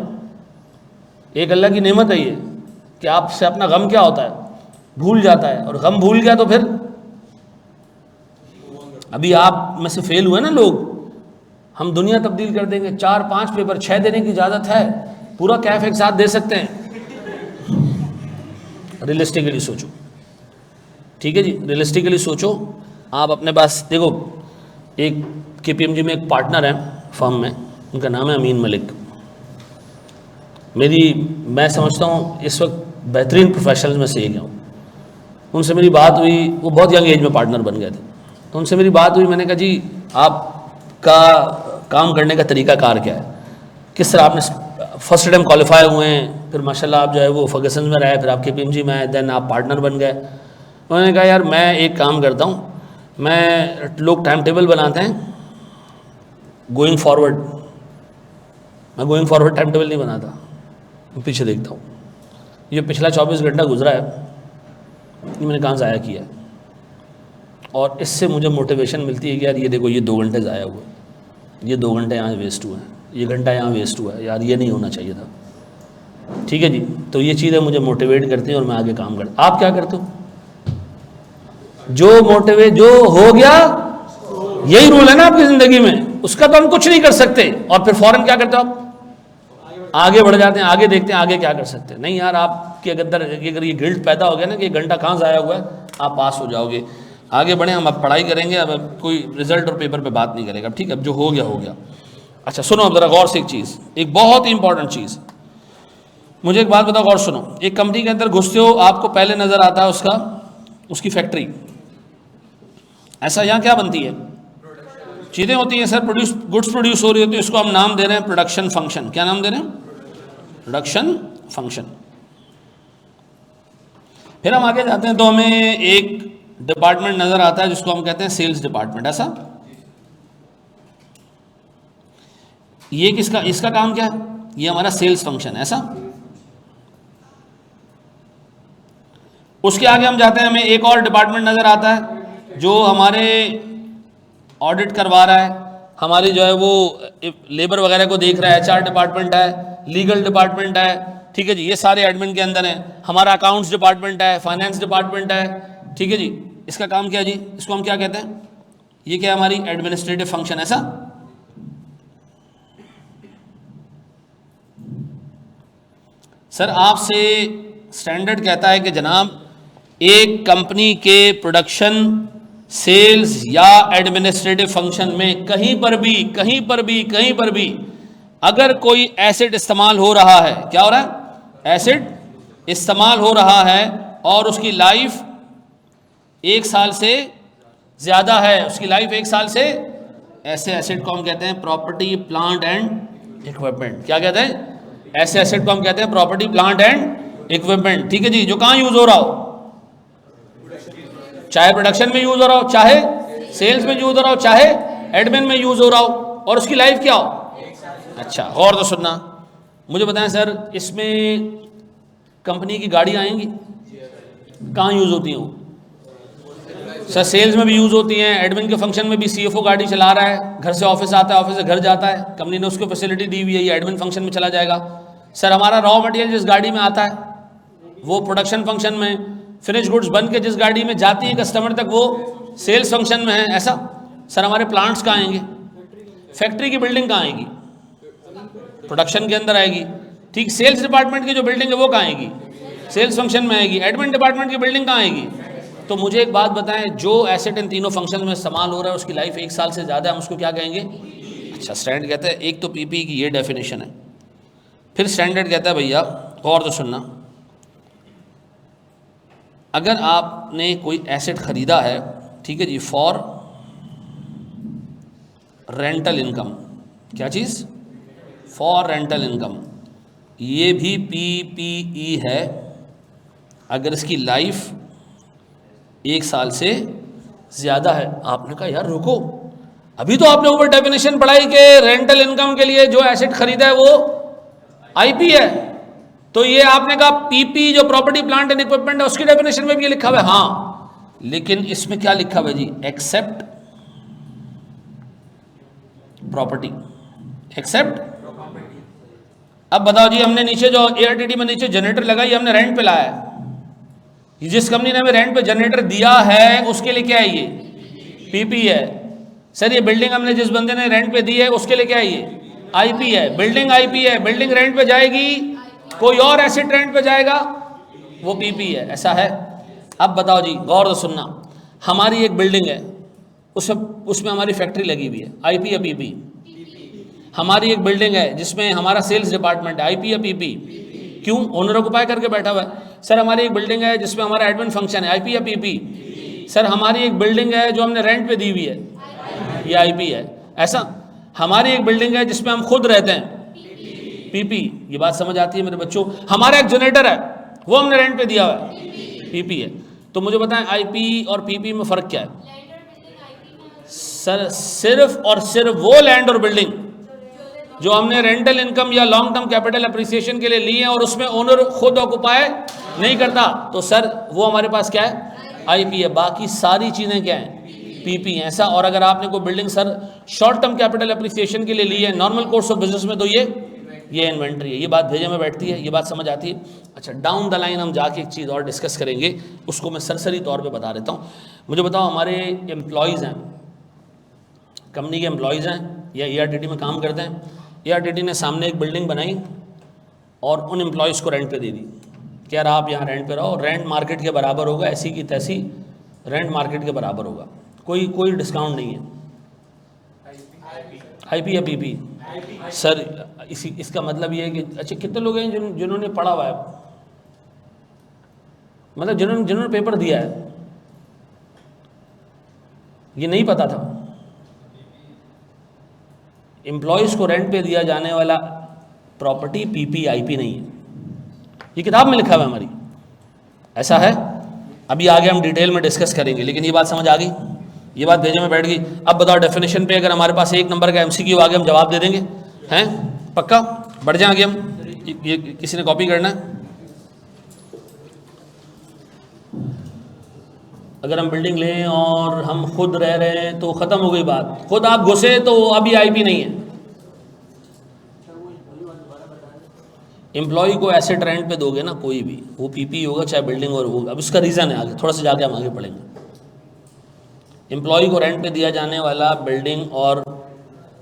एक अल्लाह की नेमत है ये कि आपसे अपना गम क्या होता है, भूल जाता है। और गम भूल गया तो फिर, अभी आप में से फेल हुए ना लोग, हम दुनिया तब्दील कर देंगे। 4-5 पेपर 6 देने की इजाज़त है, पूरा कैफ एक साथ दे सकते हैं। रियलिस्टिकली सोचो, ठीक है जी, रियलिस्टिकली सोचो। आप अपने पास देखो, एक KPMG में एक पार्टनर है फर्म में, उनका नाम है अमीन मलिक। मैं समझता हूँ इस वक्त बेहतरीन प्रोफेशनल्स में से एक हूँ। उनसे मेरी बात हुई, वो बहुत यंग एज में पार्टनर बन गए थे। तो उनसे मेरी बात हुई, मैंने कहा जी आपका काम करने का तरीका कार क्या है, किस तरह आपने फर्स्ट टाइम क्वालिफाई हुए हैं, फिर माशाल्लाह आप जो है वो फर्गसन में रहे, फिर आप KPMG में आए, देन आप पार्टनर बन गए। उन्होंने कहा यार मैं एक काम करता हूँ, मैं, लोग टाइम टेबल बनाते हैं गोइंग फॉरवर्ड, मैं गोइंग फॉरवर्ड टाइम टेबल नहीं बनाता, मैं पीछे देखता हूँ। ये पिछला 24 घंटा गुजरा है, ये मैंने कहाँ ज़ाया किया है, और इससे मुझे मोटिवेशन मिलती है कि यार ये देखो, ये 2 घंटे ज़ाया हुए, ये 2 घंटे यहाँ वेस्ट हुए हैं, ये घंटा यहाँ वेस्ट हुआ है, यार ये नहीं होना चाहिए था, ठीक है जी। तो ये चीज़ें मुझे मोटिवेट करती हैं और मैं आगे काम करता। आप क्या करते हो? जो हो गया, यही रूल है ना आपकी ज़िंदगी में, उसका तो हम कुछ नहीं कर सकते। और फिर फ़ौरन क्या करते हो आप? आगे बढ़ जाते हैं, आगे देखते हैं आगे क्या कर सकते हैं। नहीं यार, आपके अगर ये गिल्ट पैदा हो गया ना कि 1 घंटा कहाँ ज़ाया हुआ है, आप पास हो जाओगे। आगे बढ़े, हम अब पढ़ाई करेंगे, अब कोई रिजल्ट और पेपर पे बात नहीं करेगा, ठीक है? अब जो हो गया हो गया। अच्छा सुनो, अब ज़रा गौर से एक चीज़, एक बहुत ही इंपॉर्टेंट चीज़, मुझे एक बात बताओ, गौर सुनो। एक कंपनी के अंदर घुसते हो, आपको पहले नज़र आता है उसकी फैक्ट्री। ऐसा यहाँ क्या बनती है? चीज़ें होती हैं सर, गुड्स प्रोड्यूस हो रही होती है, इसको हम नाम दे रहे हैं प्रोडक्शन फंक्शन। क्या नाम दे रहे हैं? Production function. फिर हम आगे जाते हैं तो हमें एक डिपार्टमेंट नजर आता है जिसको हम कहते हैं सेल्स डिपार्टमेंट। ऐसा, ये किसका, इसका काम क्या है? ये हमारा सेल्स फंक्शन है। ऐसा, उसके आगे हम जाते हैं, हमें एक और डिपार्टमेंट नजर आता है जो हमारे ऑडिट करवा रहा है, हमारी जो है वो लेबर वगैरह को देख रहा है। HR डिपार्टमेंट है, लीगल डिपार्टमेंट है, ठीक है जी, ये सारे एडमिन के अंदर हैं। हमारा अकाउंट्स डिपार्टमेंट है, फाइनेंस डिपार्टमेंट है, ठीक है जी। इसका काम क्या है जी? इसको हम क्या कहते हैं? ये क्या है? हमारी एडमिनिस्ट्रेटिव फंक्शन। ऐसा, सर आपसे स्टैंडर्ड कहता है कि जनाब एक कंपनी के प्रोडक्शन, सेल्स या एडमिनिस्ट्रेटिव फंक्शन में कहीं पर भी अगर कोई एसिड इस्तेमाल हो रहा है, क्या हो रहा है? एसिड इस्तेमाल हो रहा है और उसकी लाइफ 1 साल से ज़्यादा है, उसकी लाइफ 1 साल से, ऐसे एसिड को हम कहते हैं प्रॉपर्टी, प्लांट एंड इक्विपमेंट। क्या कहते हैं? ऐसे एसिड को हम कहते हैं प्रॉपर्टी, प्लांट एंड इक्विपमेंट, ठीक है जी। जो कहाँ यूज़ हो रहा हो, चाहे प्रोडक्शन में यूज़ हो रहा हो, चाहे सेल्स में यूज़ हो रहा हो, चाहे एडमिन में यूज़ हो रहा हो, और उसकी लाइफ क्या हो? अच्छा, और तो सुनना, मुझे बताएं सर, इसमें कंपनी की गाड़ी आएंगी, कहाँ यूज़ होती हैं वो? सर सेल्स में भी यूज़ होती हैं, एडमिन के फंक्शन में भी CFO गाड़ी चला रहा है, घर से ऑफिस आता है, ऑफिस से घर जाता है, कंपनी ने उसको फैसिलिटी दी हुई है, ये एडमिन फंक्शन में चला जाएगा। सर हमारा रॉ मटेरियल जिस गाड़ी में आता है वो प्रोडक्शन फंक्शन में, फिनिश गुड्स बन के जिस गाड़ी में जाती है कस्टमर तक वो सेल्स फंक्शन में है। ऐसा, सर हमारे प्लांट्स कहाँ आएंगे? फैक्ट्री की बिल्डिंग कहाँ आएगी? प्रोडक्शन के अंदर आएगी। ठीक, सेल्स डिपार्टमेंट की जो बिल्डिंग है वो कहाँ आएगी? सेल्स फंक्शन में आएगी। एडमिन डिपार्टमेंट की बिल्डिंग कहाँ आएगी? तो मुझे एक बात बताएं, जो एसेट इन तीनों फंक्शन में इस्तेमाल हो रहा है उसकी लाइफ 1 साल से ज़्यादा है, हम उसको क्या कहेंगे? अच्छा, स्टैंडर्ड कहता है, एक तो पीपी की ये डेफिनेशन है। फिर स्टैंडर्ड कहता है भैया और तो सुनना, अगर आपने कोई एसेट ख़रीदा है, ठीक है जी, फॉर रेंटल इनकम, क्या चीज़? फॉर रेंटल इनकम, ये भी पीपीई है अगर इसकी लाइफ 1 साल से ज़्यादा है। आपने कहा यार रुको, अभी तो आपने ऊपर डेफिनेशन पढ़ाई कि रेंटल इनकम के लिए जो एसेट खरीदा है वो आईपी है, तो ये आपने कहा पीपी जो प्रॉपर्टी प्लांट एंड इक्विपमेंट है उसकी डेफिनेशन में भी ये लिखा हुआ है। हाँ, लेकिन इसमें क्या लिखा हुआ है जी? Accept property, accept. अब बताओ जी, हमने नीचे जो एआरटीटी में नीचे जनरेटर लगाई, हमने रेंट पे लाया है, जिस कंपनी ने हमें रेंट पे जनरेटर दिया है उसके लिए क्या है? ये पीपी है। सर ये बिल्डिंग हमने जिस बंदे ने रेंट पे दी है उसके लिए क्या है? ये आईपी है। बिल्डिंग आईपी है, बिल्डिंग रेंट पे जाएगी, कोई और एसेट रेंट पे जाएगा, वो पीपी है। ऐसा है। अब बताओ जी, गौर से सुनना, हमारी एक बिल्डिंग है, उसमें हमारी फैक्ट्री लगी हुई है, आईपी या पीपी? हमारी एक बिल्डिंग है जिसमें हमारा सेल्स डिपार्टमेंट है, आईपी या पीपी? क्यों? ओनर ऑक्युपाई करके बैठा हुआ है। सर हमारी एक बिल्डिंग है जिसमें हमारा एडमिन फंक्शन है, आईपी या पीपी? सर हमारी एक बिल्डिंग है जो हमने रेंट पे दी हुई है, ये आईपी है। ऐसा, हमारी एक बिल्डिंग है जिसमें हम खुद रहते हैं, पीपी। ये बात समझ आती है मेरे बच्चों? हमारा एक जनरेटर है, वो हमने रेंट पे दिया हुआ है, पीपी है। तो मुझे बताएं आईपी और पीपी में फ़र्क क्या है? सर सिर्फ और सिर्फ वो लैंड और बिल्डिंग जो हमने रेंटल इनकम या लॉन्ग टर्म कैपिटल अप्रिसिएशन के लिए ली है और उसमें ओनर खुद ऑक्युपाई नहीं करता, तो सर वो हमारे पास क्या है? आईपी है। बाकी सारी चीज़ें क्या हैं? पीपी हैं। ऐसा। और अगर आपने कोई building sir short term capital appreciation के लिए ली है नॉर्मल कोर्स ऑफ बिजनेस में, तो ये इन्वेंट्री है। ये बात भेजे में बैठती है, ये बात समझ आती है? अच्छा, डाउन द लाइन हम जाके एक चीज़ और डिस्कस करेंगे, उसको मैं सरसरी तौर पे बता देता हूँ। मुझे बताओ, हमारे एम्प्लॉयज़ हैं, कंपनी के एम्प्लॉयज़ हैं या एआरटीटी में काम करते हैं, एआरटीटी ने सामने एक बिल्डिंग बनाई और उन एम्प्लॉयज़ को रेंट पे दे दी कि यार आप यहाँ रेंट पे रहो, रेंट मार्केट के बराबर होगा, ऐसी की तैसी रेंट मार्केट के बराबर होगा, कोई डिस्काउंट नहीं है। आईपी या पीपी? सर इसका मतलब ये है कि अच्छा, कितने लोग हैं जिन्होंने पढ़ा हुआ है, मतलब जिन्होंने पेपर दिया है, ये नहीं पता था एम्प्लॉयज़ को रेंट पे दिया जाने वाला प्रॉपर्टी पीपी आईपी नहीं है। ये किताब में लिखा हुआ है हमारी, ऐसा है। अभी आगे हम डिटेल में डिस्कस करेंगे, लेकिन ये बात समझ आ गई, ये बात भेजे में बैठ गई। अब बताओ, डेफिनेशन पे अगर हमारे पास 1 नंबर का एमसीक्यू आगे हम जवाब दे देंगे, हैं? पक्का? बढ़ जाए आगे हम। ये किसी ने कॉपी करना है? अगर हम बिल्डिंग लें और हम खुद रह रहे हैं तो ख़त्म हो गई बात, खुद आप घुसे तो अभी आईपी नहीं है। एम्प्लॉय को एसेट रेंट पे दोगे ना, कोई भी, वो पीपी होगा चाहे बिल्डिंग और वो। अब इसका रीज़न है, आगे थोड़ा सा जाके हम आगे पढ़ेंगे। एम्प्लॉय को रेंट पे दिया जाने वाला बिल्डिंग और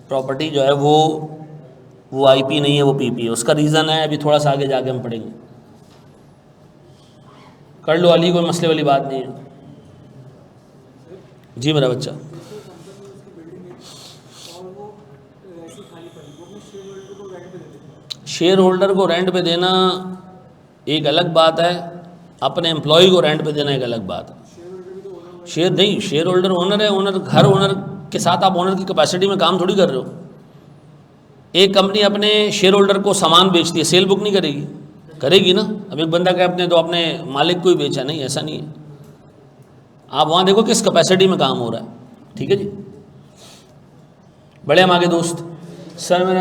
प्रॉपर्टी जो है वो आईपी नहीं है, वो पीपी है। उसका रीज़न है, अभी थोड़ा सा आगे जाके हम पढ़ेंगे। कर लो अली, कोई मसले वाली बात नहीं है। जी मेरा बच्चा, शेयर होल्डर को रेंट पे देना एक अलग बात है, अपने एम्प्लॉय को रेंट पे देना एक अलग बात है। शेयर नहीं, शेयर होल्डर ओनर है, ओनर हर ओनर के साथ आप ओनर की कैपेसिटी में काम थोड़ी कर रहे हो। एक कंपनी अपने शेयर होल्डर को सामान बेचती है, सेल बुक नहीं करेगी? करेगी ना। अब एक बंदा कहे अपने तो अपने मालिक को ही बेचा, नहीं, ऐसा नहीं है। आप वहाँ देखो किस कैपेसिटी में काम हो रहा है। ठीक है जी, बड़े हम आगे दोस्त। सर मेरा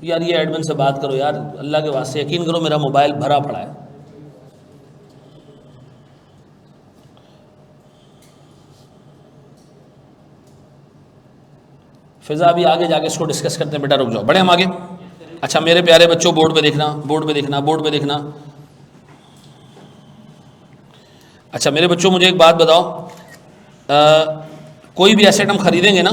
यार ये एडमिन से बात करो यार, अल्लाह के वास्ते यकीन करो मेरा मोबाइल भरा पड़ा है। फिजा अभी आगे जाके इसको डिस्कस करते हैं, बेटा रुक जाओ, बड़े हम आगे। अच्छा मेरे प्यारे बच्चों, बोर्ड पे देखना, बोर्ड पे देखना, बोर्ड पे देखना। अच्छा मेरे बच्चों, मुझे एक बात बताओ, कोई भी एसेट हम खरीदेंगे ना,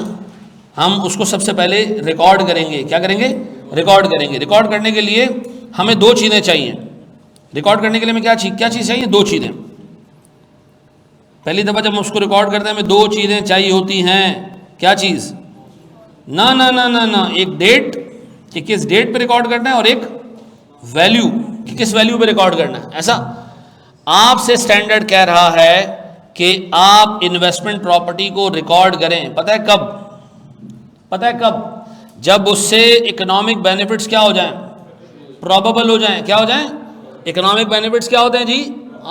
हम उसको सबसे पहले रिकॉर्ड करेंगे। क्या करेंगे? रिकॉर्ड करेंगे। रिकॉर्ड करने के लिए हमें दो चीज़ें चाहिए। रिकॉर्ड करने के लिए हमें क्या चीज़ चाहिए? दो चीज़ें। पहली दफ़ा जब हम उसको रिकॉर्ड करते हैं हमें दो चीज़ें चाहिए होती हैं। क्या चीज़? ना ना ना ना ना, एक डेट कि किस डेट पे रिकॉर्ड करना है, और एक वैल्यू कि किस वैल्यू पे रिकॉर्ड करना है। ऐसा आपसे स्टैंडर्ड कह रहा है कि आप इन्वेस्टमेंट प्रॉपर्टी को रिकॉर्ड करें। पता है कब? पता है कब? जब उससे इकोनॉमिक बेनिफिट्स क्या हो जाएं? प्रोबेबल हो जाएं। क्या हो जाएं? इकोनॉमिक बेनिफिट्स क्या होते हैं जी?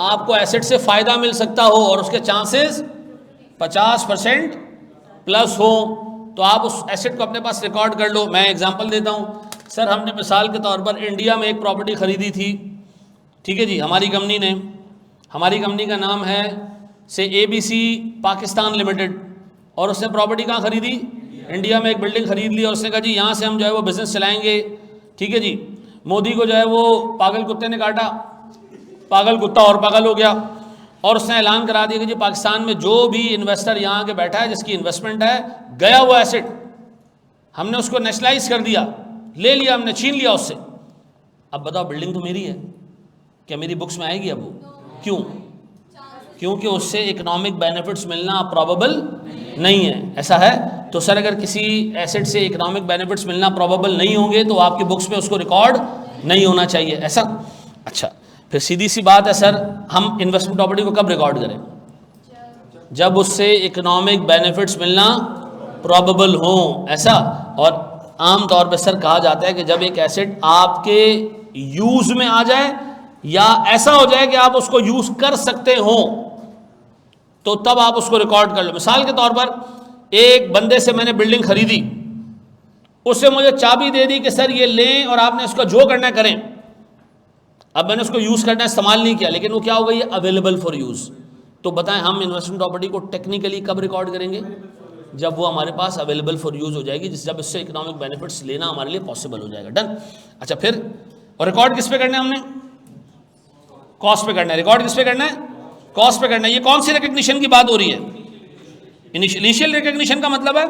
आपको एसेट से फ़ायदा मिल सकता हो और उसके चांसेस 50% प्लस हो, तो आप उस एसेट को अपने पास रिकॉर्ड कर लो। मैं एग्जांपल देता हूँ सर, हमने मिसाल के तौर पर इंडिया में एक प्रॉपर्टी ख़रीदी थी, ठीक है जी, हमारी कंपनी ने। हमारी कंपनी का नाम है से ABC पाकिस्तान लिमिटेड, और उसने प्रॉपर्टी कहाँ ख़रीदी? इंडिया में एक बिल्डिंग ख़रीद ली, और उसने कहा जी यहाँ से हम जो है वो बिज़नेस चलाएँगे, ठीक है जी। मोदी को जो है वो पागल कुत्ते ने काटा, पागल कुत्ता और पागल हो गया, और उसने ऐलान करा दिया कि जी पाकिस्तान में जो भी इन्वेस्टर यहाँ आके बैठा है, जिसकी इन्वेस्टमेंट है, गया हुआ एसेट हमने उसको नेशनलाइज कर दिया, ले लिया हमने, छीन लिया उससे। अब बताओ, बिल्डिंग तो मेरी है, क्या मेरी बुक्स में आएगी अब वो? क्यों? क्योंकि उससे इकोनॉमिक बेनिफिट्स मिलना प्रोबेबल नहीं है। ऐसा है? तो सर अगर किसी एसेट से इकोनॉमिक बेनिफिट्स मिलना प्रोबेबल नहीं होंगे तो आपकी बुक्स में उसको रिकॉर्ड नहीं होना चाहिए। ऐसा? अच्छा, फिर सीधी सी बात है सर, हम इन्वेस्टमेंट प्रॉपर्टी को कब रिकॉर्ड करें? जब उससे इकोनॉमिक बेनिफिट्स मिलना प्रोबेबल हो। ऐसा? और आम तौर पे सर कहा जाता है कि जब एक एसेट आपके यूज में आ जाए या ऐसा हो जाए कि आप उसको यूज कर सकते हो, तो तब आप उसको रिकॉर्ड कर लो। मिसाल के तौर पर एक बंदे से मैंने बिल्डिंग खरीदी, उससे मुझे चाबी दे दी कि सर ये लें और आपने उसका जो करना है करें। अब मैंने उसको यूज करना इस्तेमाल नहीं किया, लेकिन वो क्या हो गई? Available for use. तो बताएं हम इन्वेस्टमेंट प्रॉपर्टी को टेक्निकली कब रिकॉर्ड करेंगे? जब वो हमारे पास अवेलेबल फॉर यूज हो जाएगी, जब इससे इकोनॉमिक बेनिफिट्स लेना हमारे लिए पॉसिबल हो जाएगा। डन? अच्छा, फिर और रिकॉर्ड किस पे करना है हमने? कॉस्ट पे करना है। रिकॉर्ड किस पे करना है? कॉस्ट पे करना है। ये कौन सी रिकग्निशन की बात हो रही है? इनिशियल रिकग्निशन का मतलब है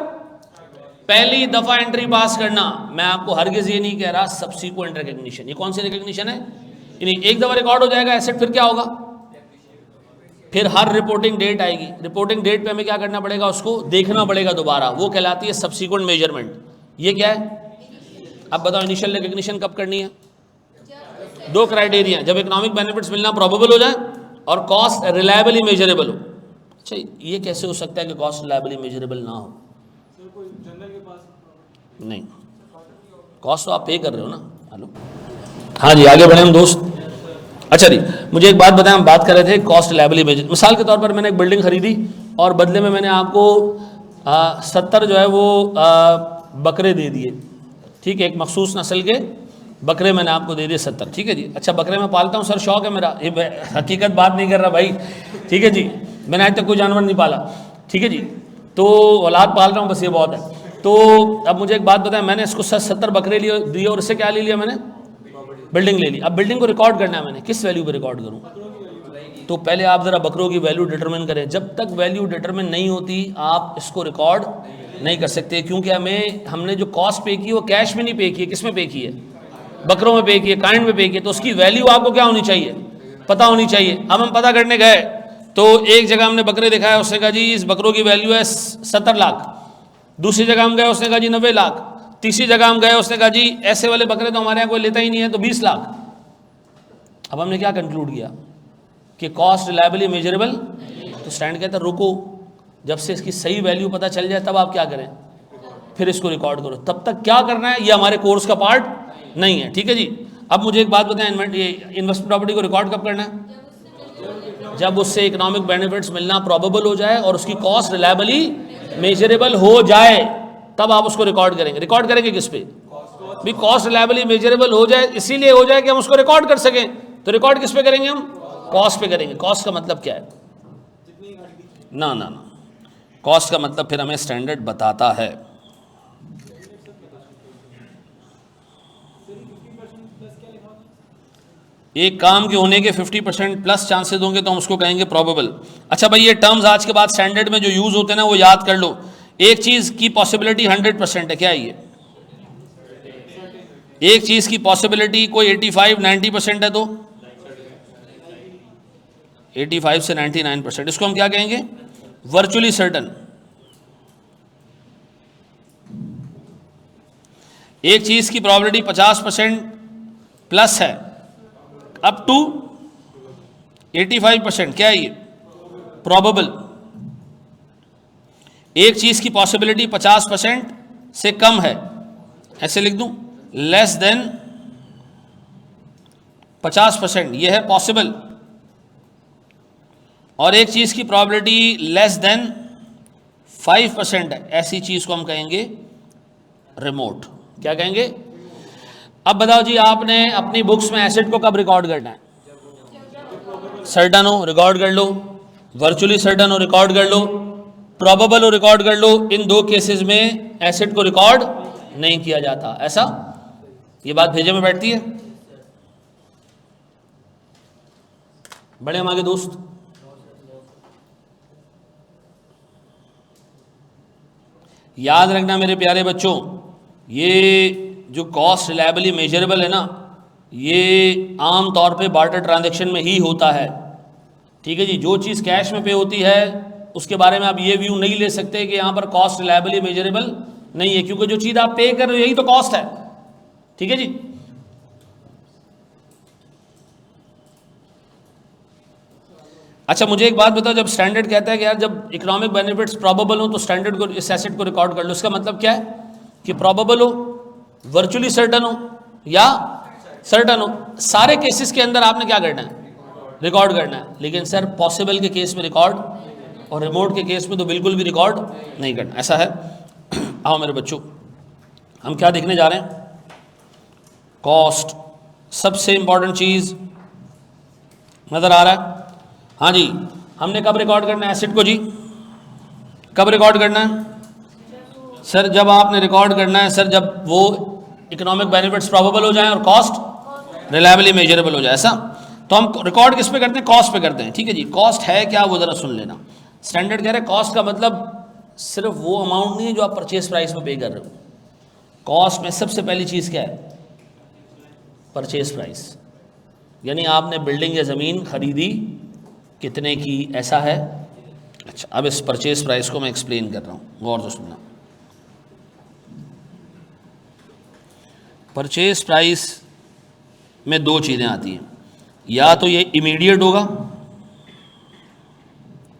पहली दफा एंट्री पास करना। मैं आपको हरगिज ये नहीं कह रहा सब्सीक्वेंट रिकग्निशन। ये कौन सी रिकग्निशन है? एक दफा रिकॉर्ड हो जाएगा एसेट, फिर क्या होगा? फिर हर रिपोर्टिंग डेट आएगी। रिपोर्टिंग डेट पे हमें क्या करना पड़ेगा? उसको देखना पड़ेगा दोबारा। वो कहलाती है सब्सीक्वेंट मेजरमेंट। ये क्या है? अब बताओ, इनिशियल रिकग्निशन कब करनी है? दो क्राइटेरिया, जब इकोनॉमिक बेनिफिट्स मिलना प्रोबेबल हो जाए और कॉस्ट रिलायबली मेजरेबल हो। अच्छा, ये कैसे हो सकता है कि कॉस्ट रिलायबली मेजरेबल ना हो? नहीं, कॉस्ट तो आप पे कर रहे हो ना। हेलो, हाँ जी, आगे बढ़े हम दोस्त। अच्छा जी, मुझे एक बात बताएं, हम बात कर रहे थे कॉस्ट रिलायबली मेजर। मिसाल के तौर पर मैंने एक बिल्डिंग खरीदी और बदले में मैंने आपको 70 जो है वो बकरे दे दिए, ठीक है, एक मखसूस नस्ल के बकरे मैंने आपको दे दिए 70, ठीक है जी। अच्छा, बकरे मैं पालता हूँ सर, शौक है मेरा, ये हकीकत बात नहीं कर रहा भाई, ठीक है जी। मैंने आज तक कोई जानवर नहीं पाला, ठीक है जी, तो औलाद पाल रहा हूँ, बस ये बहुत है। तो अब मुझे एक बात बताएं, मैंने इसको 70 बकरे लिए दिए और इससे क्या ले लिया मैंने? बिल्डिंग ले ली। अब बिल्डिंग को रिकॉर्ड करना है मैंने, किस वैल्यू पे रिकॉर्ड करूँ? तो पहले आप ज़रा बकरों की वैल्यू डिटरमिन करें। जब तक वैल्यू डिटरमिन नहीं होती आप इसको रिकॉर्ड नहीं कर सकते, क्योंकि हमने जो कॉस्ट पे की वो कैश में नहीं पे की है, किस में पे की है? बकरों में पे की है, काइंड में पे की है। तो उसकी वैल्यू आपको क्या होनी चाहिए? पता होनी चाहिए। अब हम पता करने गए तो एक जगह हमने बकरे दिखाया, उसने कहा जी इस बकरों की वैल्यू है 70 लाख। दूसरी जगह हम गए, उसने कहा जी 90 लाख। तीसरी जगह हम गए, उसने कहा जी ऐसे वाले बकरे तो हमारे यहाँ कोई लेता ही नहीं है, तो 20 लाख। अब हमने क्या कंक्लूड किया कि कॉस्ट रिलायबली मेजरेबल। तो स्टैंड कहता है रुको, जब से इसकी सही वैल्यू पता चल जाए तब आप क्या करें? फिर इसको रिकॉर्ड करो। तब तक क्या करना है, ये हमारे कोर्स का पार्ट नहीं है, ठीक है जी। अब मुझे एक बात बताएं, इन्वेस्टमेंट प्रॉपर्टी को रिकॉर्ड कब करना है? जब उससे इकोनॉमिक बेनिफिट्स मिलना प्रोबेबल हो जाए और उसकी कॉस्ट रिलायबली मेजरेबल हो जाए, तब आप उसको रिकॉर्ड करेंगे। रिकॉर्ड करेंगे किस पे? भी कॉस्ट रिलायबली मेजरेबल हो जाए, इसीलिए हो जाए कि हम उसको रिकॉर्ड कर सकें। तो रिकॉर्ड किस पे करेंगे हम? कॉस्ट पे करेंगे। कॉस्ट का मतलब क्या है? ना ना ना, कॉस्ट का मतलब फिर हमें स्टैंडर्ड बताता है। एक काम के होने के 50% प्लस चांसेस होंगे तो हम उसको कहेंगे प्रोबेबल। अच्छा भाई, ये टर्म्स आज के बाद स्टैंडर्ड में जो यूज होते हैं ना वो याद कर लो। एक चीज की पॉसिबिलिटी 100% है, क्या है ये? एक चीज की पॉसिबिलिटी कोई 85-90% है, तो 85 से 99%, इसको हम क्या कहेंगे? Virtually certain. एक चीज की प्रोबेबिलिटी 50% प्लस है अप टू 85%, क्या है ये? प्रोबेबल। एक चीज की पॉसिबिलिटी 50% से कम है, ऐसे लिख दूं, लेस देन 50%, यह है पॉसिबल। और एक चीज की प्रोबेबिलिटी लेस देन 5% है, ऐसी चीज को हम कहेंगे रिमोट। क्या कहेंगे? अब बताओ जी, आपने अपनी बुक्स में एसेट को कब रिकॉर्ड करना है? सर्टन हो, रिकॉर्ड कर लो। वर्चुअली सर्टन हो, रिकॉर्ड कर लो। प्रोबेबल हो, रिकॉर्ड कर लो। इन दो केसेस में एसेट को रिकॉर्ड नहीं किया जाता। ऐसा ये बात भेजे में बैठती है? बड़े हम आगे दोस्त, याद रखना मेरे प्यारे बच्चों, ये जो कॉस्ट रिलायबली मेजरेबल है ना, ये आम तौर पे बार्टर ट्रांजैक्शन में ही होता है। ठीक है जी, जो चीज़ कैश में पे होती है उसके बारे में आप ये व्यू नहीं ले सकते कि यहाँ पर कॉस्ट रिलायबली मेजरेबल नहीं है, क्योंकि जो चीज़ आप पे कर रहे हो यही तो कॉस्ट है। ठीक है जी। अच्छा, मुझे एक बात बताओ, जब स्टैंडर्ड कहता है कि यार जब इकोनॉमिक बेनिफिट्स प्रोबेबल हो तो स्टैंडर्ड को, इस एसेट को रिकॉर्ड कर लो, इसका मतलब क्या है? कि प्रोबेबल हो, वर्चुअली सर्टन हो या सर्टन हो, सारे केसेस के अंदर आपने क्या करना है? रिकॉर्ड करना है। लेकिन सर पॉसिबल के केस में रिकॉर्ड और रिमोट के केस में तो बिल्कुल भी रिकॉर्ड नहीं करना, ऐसा है। आओ मेरे बच्चों, हम क्या देखने जा रहे हैं? कॉस्ट, सबसे इंपॉर्टेंट चीज नजर आ रहा है? हाँ जी। हमने कब रिकॉर्ड करना है एसेट को जी? कब रिकॉर्ड करना है सर? जब आपने रिकॉर्ड करना है सर, जब वो इकोनॉमिक बेनिफिट्स प्रोबेबल हो जाएं और कॉस्ट रिलायबली मेजरेबल हो जाए। ऐसा तो हम रिकॉर्ड किस पे करते हैं? कॉस्ट पे करते हैं। ठीक है जी। कॉस्ट है क्या, वो जरा सुन लेना। स्टैंडर्ड कह रहे हैं कॉस्ट का मतलब सिर्फ वो अमाउंट नहीं है जो आप परचेज प्राइस में पे कर रहे हो। कॉस्ट में सबसे पहली चीज़ क्या है? परचेज प्राइस, यानी आपने बिल्डिंग या ज़मीन खरीदी कितने की, ऐसा है। अच्छा, अब इस परचेज प्राइस को मैं एक्सप्लेन कर रहा हूँ, गौर से सुनना। परचेज प्राइस में दो चीज़ें आती हैं, या तो ये इमीडिएट होगा,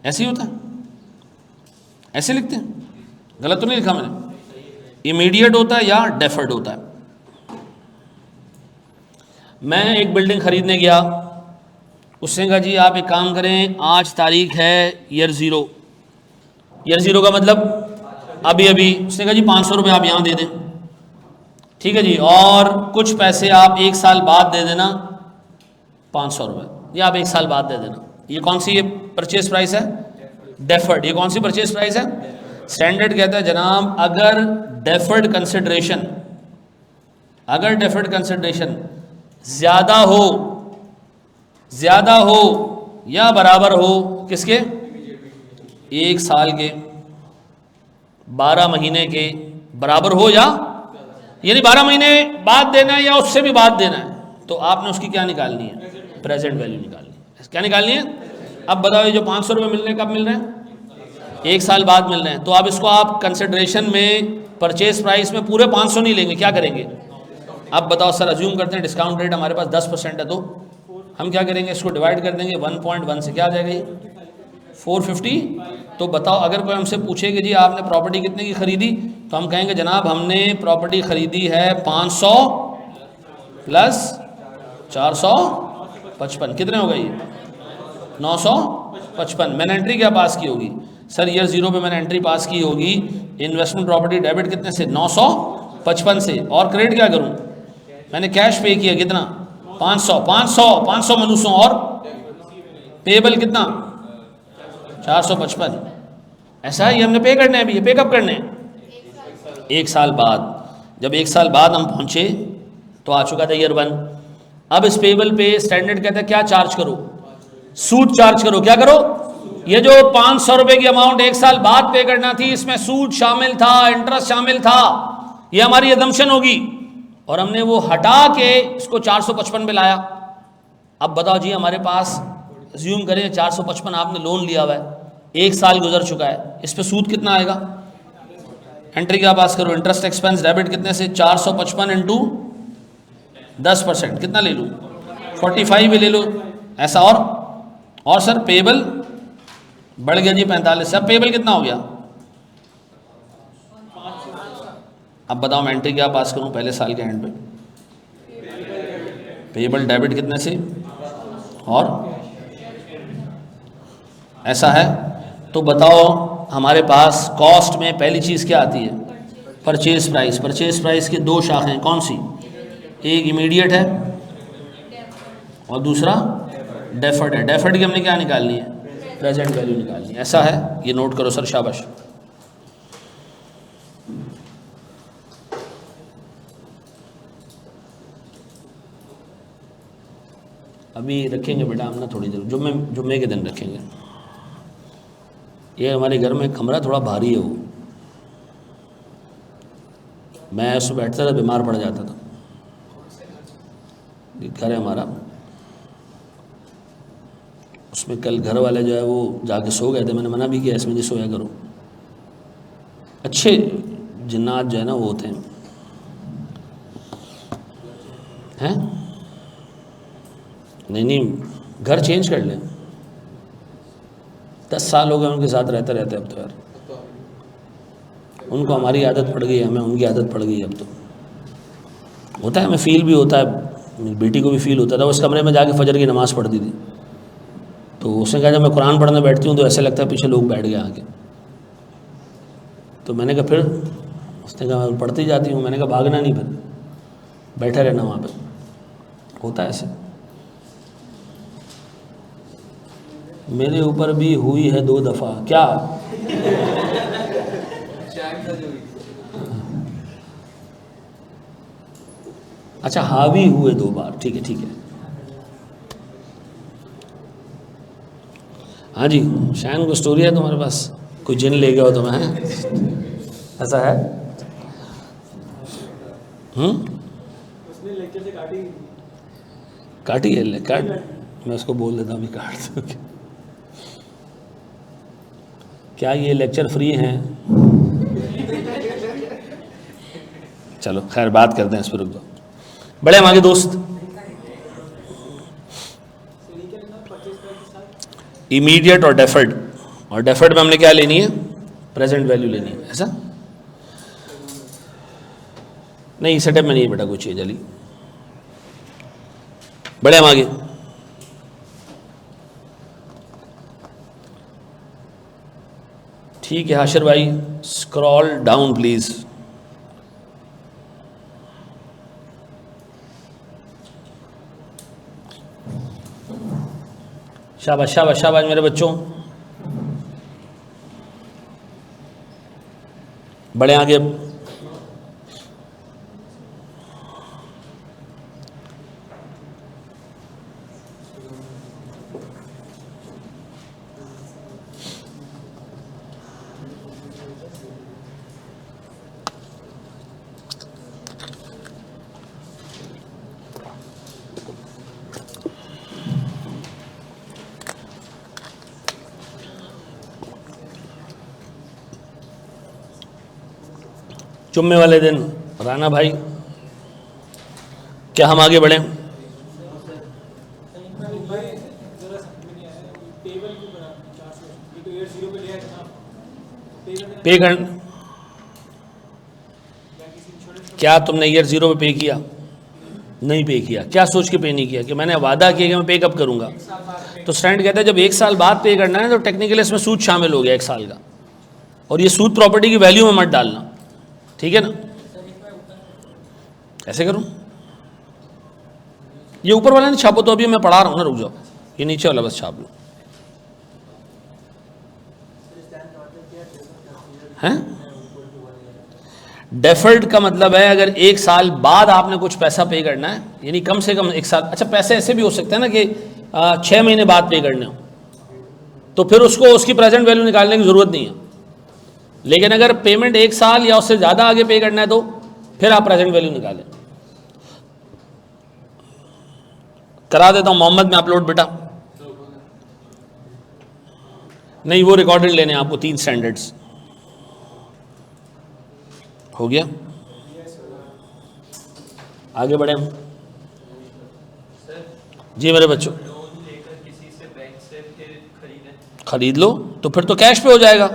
ऐसे ही होता है, ऐसे लिखते हैं, गलत तो नहीं लिखा मैंने? इमीडिएट होता है या डेफर्ड होता है। मैं एक बिल्डिंग खरीदने गया, उसने कहा जी आप एक काम करें, आज तारीख है ईयर ज़ीरो। ईयर ज़ीरो का मतलब अभी अभी। उसने कहा जी 500 रुपये आप यहाँ दे दें। ठीक है जी, और कुछ पैसे आप एक साल बाद दे देना, 500 रुपये, या आप एक साल बाद दे देना। ये कौन सी ये परचेज प्राइस है? डेफर्ड। ये कौन सी परचेज प्राइस है? स्टैंडर्ड कहता है जनाब, अगर डेफर्ड कंसिडरेशन, अगर डेफर्ड कंसिडरेशन ज़्यादा हो या बराबर हो किसके? एक साल के, 12 महीने के बराबर हो, या यानी 12 महीने बाद देना है या उससे भी बाद देना है, तो आपने उसकी क्या निकालनी है? प्रेजेंट वैल्यू निकालनी है। क्या निकालनी है? अब बताओ, ये जो 500 रुपये मिल रहे हैं कब मिल रहे हैं? एक साल बाद मिल रहे हैं। तो अब इसको आप कंसिडरेशन में परचेज प्राइस में पूरे 500 नहीं लेंगे, क्या करेंगे? अब बताओ सर, अज्यूम करते हैं डिस्काउंट रेट हमारे पास 10% है, तो हम क्या करेंगे? इसको डिवाइड कर देंगे 1.1 से, क्या आ जाएगा ये? 450। तो बताओ, अगर कोई हमसे पूछे कि जी आपने प्रॉपर्टी कितने की खरीदी, तो हम कहेंगे जनाब हमने प्रॉपर्टी खरीदी है 500 प्लस 455, कितने हो गए ये? 955। मैंने एंट्री क्या पास की होगी सर? ईयर ज़ीरो पे मैंने एंट्री पास की होगी इन्वेस्टमेंट प्रॉपर्टी डेबिट कितने से? 955 से। और क्रेडिट क्या करूं? मैंने कैश पे किया कितना? 500 मनुष्यों, और पेबल कितना? 455। ऐसा है, ये हमने पे करना है अभी। ये पे कब करने हैं? एक साल बाद। जब एक साल बाद हम पहुंचे तो आ चुका था ईयर 1। अब इस पेबल पे स्टैंडर्ड कहता है क्या चार्ज करो? सूद चार्ज करो। क्या करो? ये जो 500 रुपए की अमाउंट एक साल बाद पे करना थी, इसमें सूद शामिल था, इंटरेस्ट शामिल था, ये हमारी अजम्पशन होगी, और हमने वो हटा के इसको 455 पे लाया। अब बताओ जी, हमारे पास अज्यूम करें 455 आपने लोन लिया हुआ है, एक साल गुजर चुका है, इस पे सूद कितना आएगा? एंट्री क्या पास करो, इंटरेस्ट एक्सपेंस डेबिट कितने से? 455 इंटू 10%, कितना ले लूँ? 45 भी ले लो ऐसा। और सर पेबल बढ़ गया जी 45 से, अब पेबल कितना हो गया? अब बताओ मैं एंट्री क्या पास करूं पहले साल के एंड पे? पेबल डेबिट कितने से? और ऐसा है तो बताओ हमारे पास कॉस्ट में पहली चीज़ क्या आती है? Purchase price. परचेज प्राइस की दो शाखें कौन सी? एक इमीडिएट है और दूसरा डेफर्ड है। डेफर्ड की हमने क्या निकालनी है? प्रेजेंट वैल्यू निकालनी है। ऐसा है, ये नोट करो सर, शाबाश। अभी रखेंगे बेटा हम ना थोड़ी देर, जुम्मे के दिन रखेंगे। ये हमारे घर में कमरा थोड़ा भारी है, वो मैं उसमें बैठता था बीमार पड़ जाता था। घर है हमारा, उसमें कल घर वाले जो है वो जाके सो गए थे, मैंने मना भी किया इसमें नहीं सोया करो। अच्छे जिन्नात जो है ना वो होते हैं। नहीं, घर चेंज कर लें, 10 साल हो गए उनके साथ रहते रहते। अब तो यार उनको हमारी आदत पड़ गई, हमें उनकी आदत पड़ गई। अब तो होता है, हमें फील भी होता है, मेरी बेटी को भी फील होता था। उस कमरे में जाके फजर की नमाज़ पढ़ती थी, तो उसने कहा जब मैं कुरान पढ़ने बैठती हूँ तो ऐसे लगता है पीछे लोग बैठ गए आके। तो मैंने कहा फिर? उसने कहा मैं पढ़ती जाती हूँ। मैंने कहा भागना नहीं, फिर बैठा रहना वहाँ पे। होता है ऐसे। मेरे ऊपर भी हुई है 2 दफ़ा। क्या? अच्छा, हावी हुए 2 बार, ठीक है ठीक है। हाँ जी, शायन को स्टोरी है तुम्हारे पास? कोई जिन ले गया हो तुम्हें? ऐसा है? उसने लेक्चर से काटी है? काट, मैं उसको बोल देता हूँ अभी काट दो। क्या ये लेक्चर फ्री हैं? चलो खैर बात करते हैं इस पर, रुक दो। बड़े हमारे दोस्त, इमीडिएट और डेफर्ड, और डेफर्ड में हमने क्या लेनी है? प्रेजेंट वैल्यू लेनी है। ऐसा नहीं, सेटअप में नहीं है बेटा कुछ चीज़ जली। बड़े हम आगे, ठीक है हाशिर भाई, स्क्रॉल डाउन प्लीज। शाबाश शाबाश शाबाश मेरे बच्चों, बड़े आगे। जुम्मे वाले दिन राना भाई, क्या हम आगे बढ़ें? पे कर, क्या तुमने ईयर 0 पे किया? नहीं पे किया। क्या सोच के पे नहीं किया? कि मैंने वादा किया कि मैं पे कब करूंगा। तो स्टूडेंट कहता है जब 1 साल बाद पे करना है तो टेक्निकली इसमें सूद शामिल हो गया 1 साल का, और ये सूद प्रॉपर्टी की वैल्यू में मत डालना, ठीक है ना? ऐसे करूं? ये ऊपर वाला नहीं छापो तो, अभी मैं पढ़ा रहा हूं ना, रुक जाओ, ये नीचे वाला बस छाप लो। हैं? डेफर्ड का मतलब है अगर 1 साल बाद आपने कुछ पैसा पे करना है, यानी कम से कम 1 साल। अच्छा पैसे ऐसे भी हो सकते हैं ना कि 6 महीने बाद पे करने हो, तो फिर उसको उसकी प्रेजेंट वैल्यू निकालने की ज़रूरत नहीं है। लेकिन अगर पेमेंट 1 साल या उससे ज़्यादा आगे पे करना है तो फिर आप प्रेजेंट वैल्यू निकालें। करा देता हूँ मोहम्मद में अपलोड बेटा। नहीं, वो रिकॉर्डेड लेने हैं आपको 3 स्टैंडर्ड्स। हो गया, आगे बढ़े हम। जी मेरे बच्चों, खरीद लो तो फिर तो कैश पे हो जाएगा।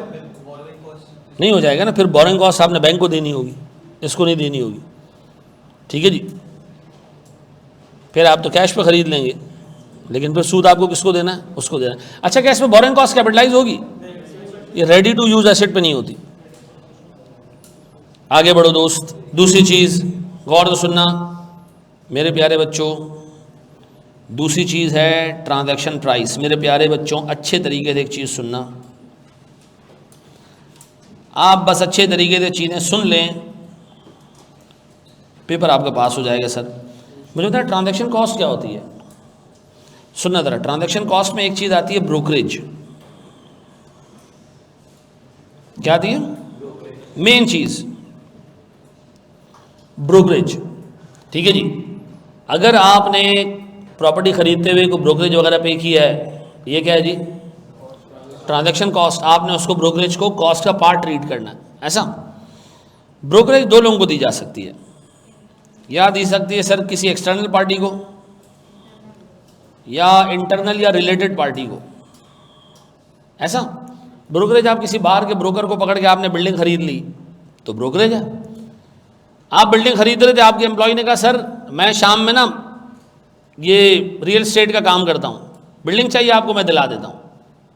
नहीं हो जाएगा ना, फिर बोरिंग कॉस्ट आपने बैंक को देनी होगी, इसको नहीं देनी होगी। ठीक है जी, फिर आप तो कैश पे खरीद लेंगे, लेकिन फिर सूद आपको किसको देना है? उसको देना है। अच्छा, क्या इसमें बोरिंग कॉस्ट कैपिटलाइज होगी? ये रेडी टू यूज एसेट पे नहीं होती। आगे बढ़ो दोस्त। दूसरी चीज़ गौर से सुनना मेरे प्यारे बच्चों, दूसरी चीज़ है ट्रांजैक्शन प्राइस। मेरे प्यारे बच्चों, अच्छे तरीके से एक चीज़ सुनना, आप बस अच्छे तरीके से चीज़ें सुन लें, पेपर आपका पास हो जाएगा। सर मुझे बताया ट्रांजैक्शन कॉस्ट क्या होती है? सुनना ज़रा, ट्रांजैक्शन कॉस्ट में एक चीज़ आती है ब्रोकरेज। क्या आती है? मेन चीज़ ब्रोकरेज। ठीक है जी, अगर आपने प्रॉपर्टी खरीदते हुए कोई ब्रोकरेज वगैरह पे किया है, ये क्या है जी? Transaction cost. आपने उसको ब्रोकरेज को कॉस्ट का पार्ट ट्रीट करना है। ऐसा ब्रोकरेज 2 लोगों को दी जा सकती है, या दी सकती है सर किसी एक्सटर्नल पार्टी को, या इंटरनल या रिलेटेड पार्टी को। ऐसा ब्रोकरेज आप किसी बाहर के ब्रोकर को पकड़ के आपने बिल्डिंग खरीद ली तो ब्रोकरेज है। आप बिल्डिंग खरीद रहे थे, आपके एम्प्लॉय ने कहा सर मैं शाम में ना ये रियल एस्टेट का काम करता हूँ, बिल्डिंग चाहिए आपको, मैं दिला देता हूँ।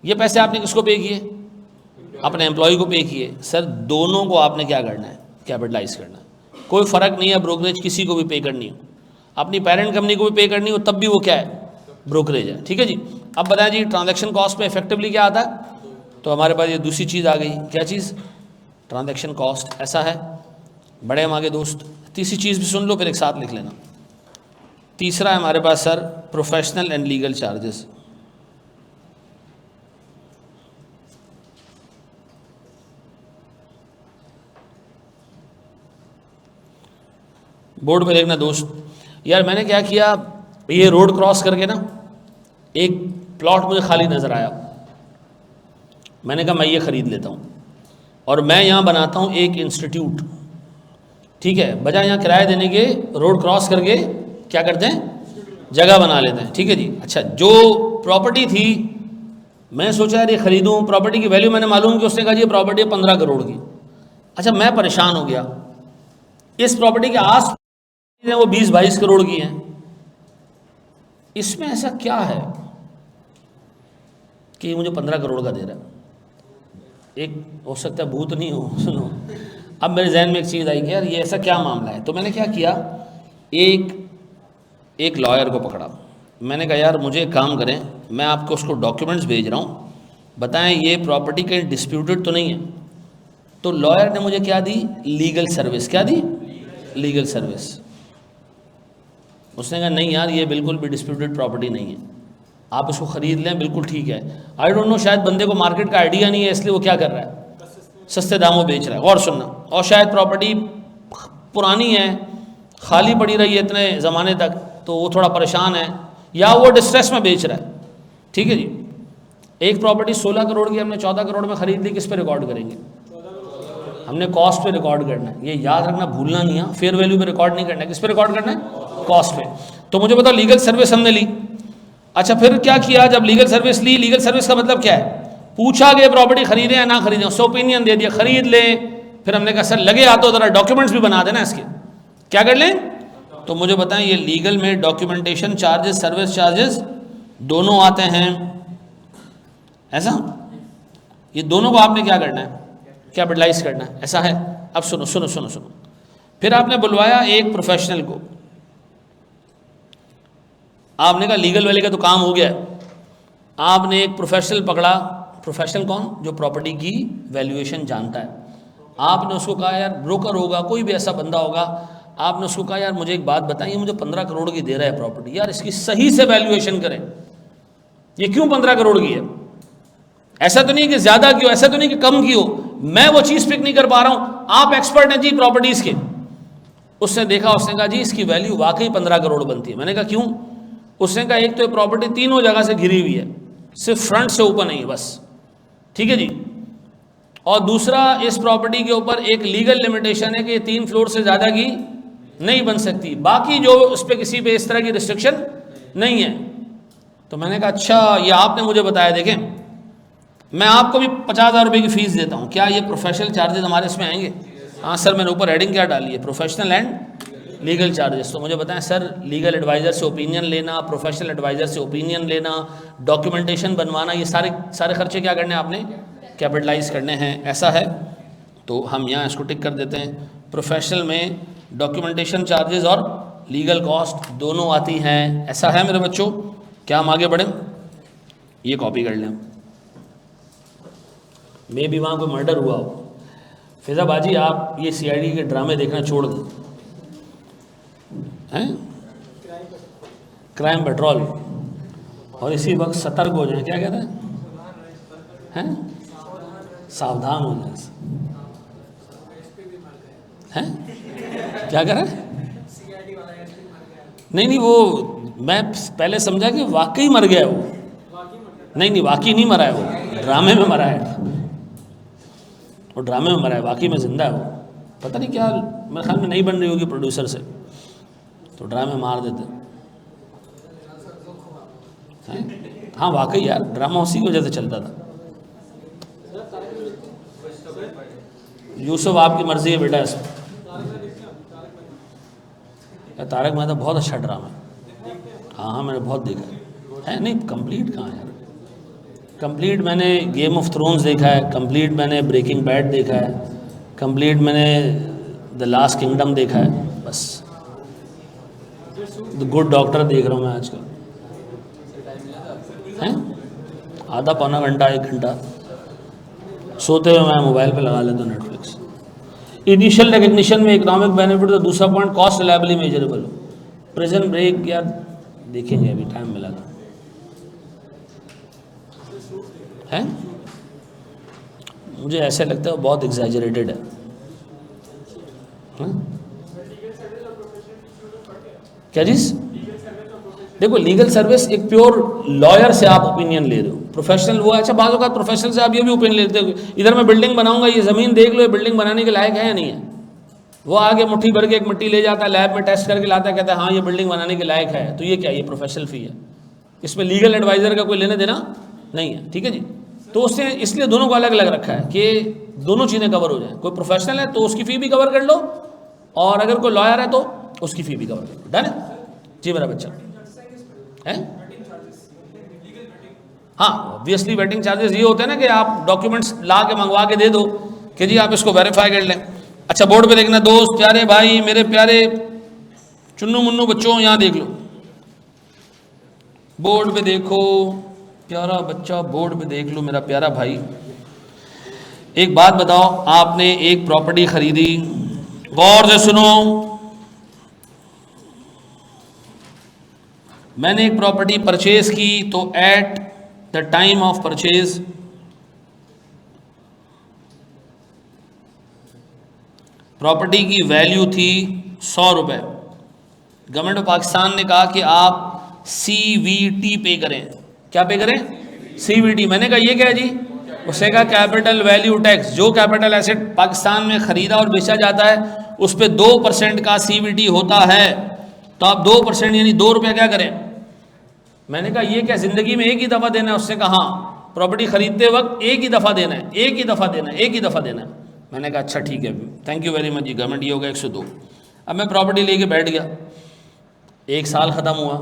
ये पैसे आपने किसको पे किए? अपने एम्प्लॉय को पे किए। सर दोनों को आपने क्या करना है? कैपिटलाइज करना है। कोई फ़र्क नहीं है, ब्रोकरेज किसी को भी पे करनी हो, अपनी पेरेंट कंपनी को भी पे करनी हो, तब भी वो क्या है? ब्रोकरेज है। ठीक है जी। अब बताएं जी ट्रांजैक्शन कॉस्ट में इफेक्टिवली क्या आता है? तो हमारे पास ये दूसरी चीज़ आ गई। क्या चीज़? Transaction cost. ऐसा है, बड़े हम आगे दोस्त। तीसरी चीज़ भी सुन लो, फिर एक साथ लिख लेना। तीसरा है हमारे पास sir professional and legal charges. Board पे देखना दोस्त। यार मैंने क्या किया, ये रोड क्रॉस करके ना एक प्लॉट मुझे खाली नज़र आया, मैंने कहा मैं ये ख़रीद लेता हूँ और मैं यहाँ बनाता हूँ एक इंस्टीट्यूट। ठीक है, बजाय यहाँ किराया देने के रोड क्रॉस करके क्या करते हैं? जगह बना लेते हैं। ठीक है जी। अच्छा, जो प्रॉपर्टी थी मैं सोचा यार ये खरीदूँ, प्रॉपर्टी की वैल्यू मैंने मालूम कि उसने कहा ये प्रॉपर्टी है 15 करोड़ की। अच्छा, मैं परेशान हो गया, इस प्रॉपर्टी के आस वो 20-22 करोड़ की हैं। इसमें ऐसा क्या है कि मुझे 15 करोड़ का दे रहा है? एक हो सकता है भूत नहीं हो। सुनो, अब मेरे जहन में एक चीज़ आई कि यार ये ऐसा क्या मामला है। तो मैंने क्या किया, एक लॉयर को पकड़ा। मैंने कहा यार मुझे एक काम करें, मैं आपको उसको डॉक्यूमेंट्स भेज रहा हूँ, बताएं ये प्रॉपर्टी कहीं डिस्प्यूटेड तो नहीं है। तो लॉयर ने मुझे क्या दी? Legal service. क्या दी? Legal service. उसने कहा नहीं यार ये बिल्कुल भी डिस्प्यूटेड प्रॉपर्टी नहीं है, आप इसको ख़रीद लें, बिल्कुल ठीक है। आई डोंट नो, शायद बंदे को मार्केट का आइडिया नहीं है, इसलिए वो क्या कर रहा है? सस्ते दामों बेच रहा है। और सुनना, और शायद प्रॉपर्टी पुरानी है, खाली पड़ी रही है इतने ज़माने तक, तो वो थोड़ा परेशान है, या वो डिस्ट्रेस में बेच रहा है। ठीक है जी। एक प्रॉपर्टी 16 करोड़ की हमने 14 करोड़ में ख़रीद ली, किस पे रिकॉर्ड करेंगे? हमने कॉस्ट पे रिकॉर्ड करना है। ये याद रखना, भूलना नहीं है। फेयर वैल्यू पे रिकॉर्ड नहीं करना है, किस पे रिकॉर्ड करना है? कॉस्ट पे। तो मुझे बताओ, लीगल सर्विस हमने ली। अच्छा, फिर क्या किया? जब लीगल सर्विस ली, लीगल सर्विस का मतलब क्या है? पूछा गया प्रॉपर्टी खरीदें या ना खरीदें, उससे ओपिनियन दे दिया खरीद लें। फिर हमने कहा सर लगे हाथों ज़रा डॉक्यूमेंट्स भी बना देना इसके, क्या कर लें? तो मुझे बताएं ये लीगल में डॉक्यूमेंटेशन चार्जेस, सर्विस चार्जेस दोनों आते हैं। ऐसा ये दोनों को आपने क्या करना है? कैपिटलाइज करना है। ऐसा है। अब सुनो सुनो सुनो सुनो, फिर आपने बुलवाया एक प्रोफेशनल को, आपने कहा लीगल वाले का तो काम हो गया, आपने एक प्रोफेशनल पकड़ा। प्रोफेशनल कौन? जो प्रॉपर्टी की वैल्यूएशन जानता है। आपने उसको कहा यार, ब्रोकर होगा, कोई भी ऐसा बंदा होगा, आपने उसको कहा यार मुझे एक बात बताइए, मुझे 15 करोड़ की दे रहा है प्रॉपर्टी, यार इसकी सही से वैल्यूएशन करें, ये क्यों 15 करोड़ की है? ऐसा तो नहीं कि ज़्यादा की हो, ऐसा तो नहीं कि कम की हो, मैं वो चीज़ पिक नहीं कर पा रहा हूँ। आप एक्सपर्ट हैं जी प्रॉपर्टीज़ के। उसने देखा, उसने कहा जी इसकी वैल्यू वाकई 15 करोड़ बनती है। मैंने कहा क्यों? उसने कहा एक तो ये प्रॉपर्टी तीनों जगह से घिरी हुई है, सिर्फ फ्रंट से ऊपर नहीं है बस, ठीक है जी। और दूसरा, इस प्रॉपर्टी के ऊपर एक लीगल लिमिटेशन है कि ये 3 फ्लोर से ज़्यादा की नहीं बन सकती, बाकी जो उस पर किसी पे इस तरह की रिस्ट्रिक्शन नहीं है। तो मैंने कहा अच्छा, ये आपने मुझे बताया। देखें, मैं आपको भी 50,000 रुपये की फ़ीस देता हूँ, क्या ये प्रोफेशनल चार्जेस हमारे इसमें आएंगे? हाँ सर, मैंने ऊपर हेडिंग क्या डाली है, प्रोफेशनल एंड लीगल चार्जेस। तो मुझे बताएं सर, लीगल एडवाइज़र से ओपिनियन लेना, प्रोफेशनल एडवाइज़र से ओपिनियन लेना, डॉक्यूमेंटेशन बनवाना, ये सारे खर्चे क्या करने हैं आपने? कैपिटलाइज करने हैं। ऐसा है तो हम यहाँ इसको टिक कर देते हैं। प्रोफेशनल में डॉक्यूमेंटेशन चार्जेस और लीगल कॉस्ट दोनों आती हैं। ऐसा है मेरे बच्चों। क्या हम आगे बढ़ें? ये कॉपी कर लें। मे भी वहाँ कोई मर्डर हुआ हो। फिजा बाजी, आप ये CID के ड्रामे देखना छोड़ दें हैं, क्राइम पेट्रोल, और इसी वक्त सतर्क हो जाएं। क्या कहते हैं? सावधान हो जाए हैं? क्या कह रहे हैं? नहीं, वो मैं पहले समझा कि वाकई मर गया वो। नहीं, वाकई नहीं मरा है, वो ड्रामे में मरा है। वो ड्रामे में मरा है, वाकई में जिंदा है वो। पता नहीं क्या, मेरे ख्याल में नहीं बन रही होगी प्रोड्यूसर से, तो ड्रामे मार देते हैं। हाँ वाकई यार, ड्रामा उसी की वजह से चलता था। यूसुफ, आपकी मर्जी है बेटा इसमें। तारक मेहता बहुत अच्छा ड्रामा है। हाँ, मैंने बहुत देखा है। नहीं, कंप्लीट कहाँ है यार? कंप्लीट मैंने गेम ऑफ थ्रोन्स देखा है, कंप्लीट मैंने ब्रेकिंग बैड देखा है, कंप्लीट मैंने द लास्ट किंगडम देखा है, बस। द गुड डॉक्टर देख रहा हूँ मैं आजकल। हैं आधा पौना घंटा 1 घंटा सोते हुए मैं मोबाइल पे लगा लेता हूँ नेटफ्लिक्स। इनिशियल रिकग्निशन में इकोनॉमिक बेनिफिट, तो दूसरा पॉइंट कॉस्ट रिलायबली मेजरेबल हो। प्रिजन ब्रेक यार देखेंगे, अभी टाइम मिला था है। मुझे ऐसे लगता है बहुत एग्जैजरेटेड है। क्या चीज़? देखो, लीगल सर्विस एक प्योर लॉयर से आप ओपिनियन ले रहे हो, प्रोफेशनल वो अच्छा बाज़ औक़ात प्रोफेशनल से आप ये भी ओपिनियन लेते हो, इधर मैं बिल्डिंग बनाऊंगा, ये ज़मीन देख लो, ये बिल्डिंग बनाने के लायक है या नहीं है। वो आगे मुट्ठी भर के एक मिट्टी ले जाता है, लैब में टेस्ट करके लाता है, कहता है हाँ ये बिल्डिंग बनाने के लायक है। तो ये क्या, ये प्रोफेशनल फ़ी है, इसमें लीगल एडवाइज़र का कोई लेना देना नहीं है, ठीक है जी। तो उसने इसलिए दोनों को अलग अलग रखा है कि दोनों चीज़ें कवर हो जाएं। कोई प्रोफेशनल है तो उसकी फ़ी भी कवर कर लो, और अगर कोई लॉयर है तो उसकी फ़ी भी कवर कर लो। डन है जी मेरा बच्चा है। हाँ, ऑब्वियसली वेटिंग चार्जेस ये होते हैं ना कि आप डॉक्यूमेंट्स ला के मंगवा के दे दो कि जी आप इसको वेरीफाई कर लें। अच्छा, बोर्ड पे देखना दोस्त, प्यारे भाई, मेरे प्यारे चुन्नू मुन्नू बच्चों, यहाँ देख लो, बोर्ड पे देखो, प्यारा बच्चा बोर्ड पे देख लो, मेरा प्यारा भाई। एक बात बताओ, आपने एक प्रॉपर्टी खरीदी, गौर से सुनो, मैंने एक प्रॉपर्टी परचेज की, तो at the time of purchase property की वैल्यू थी 100 रुपये। गवर्नमेंट ऑफ पाकिस्तान ने कहा कि आप CVT पे करें। क्या पे करें? CVT। मैंने कहा ये क्या है जी? उसने कहा कैपिटल वैल्यू टैक्स। जो कैपिटल एसेट पाकिस्तान में ख़रीदा और बेचा जाता है उस पर 2% का CVT होता है। तो आप 2% यानी 2 रुपये क्या करें? मैंने कहा ये क्या, ज़िंदगी में एक ही दफ़ा देना है? उसने कहा हाँ, प्रॉपर्टी ख़रीदते वक्त एक ही दफ़ा देना है, एक ही दफ़ा देना है, एक ही दफ़ा देना है। मैंने कहा अच्छा ठीक है, थैंक यू वेरी मच जी, गवर्नमेंट ये होगा 102। अब मैं प्रॉपर्टी लेके बैठ गया, 1 साल ख़त्म हुआ,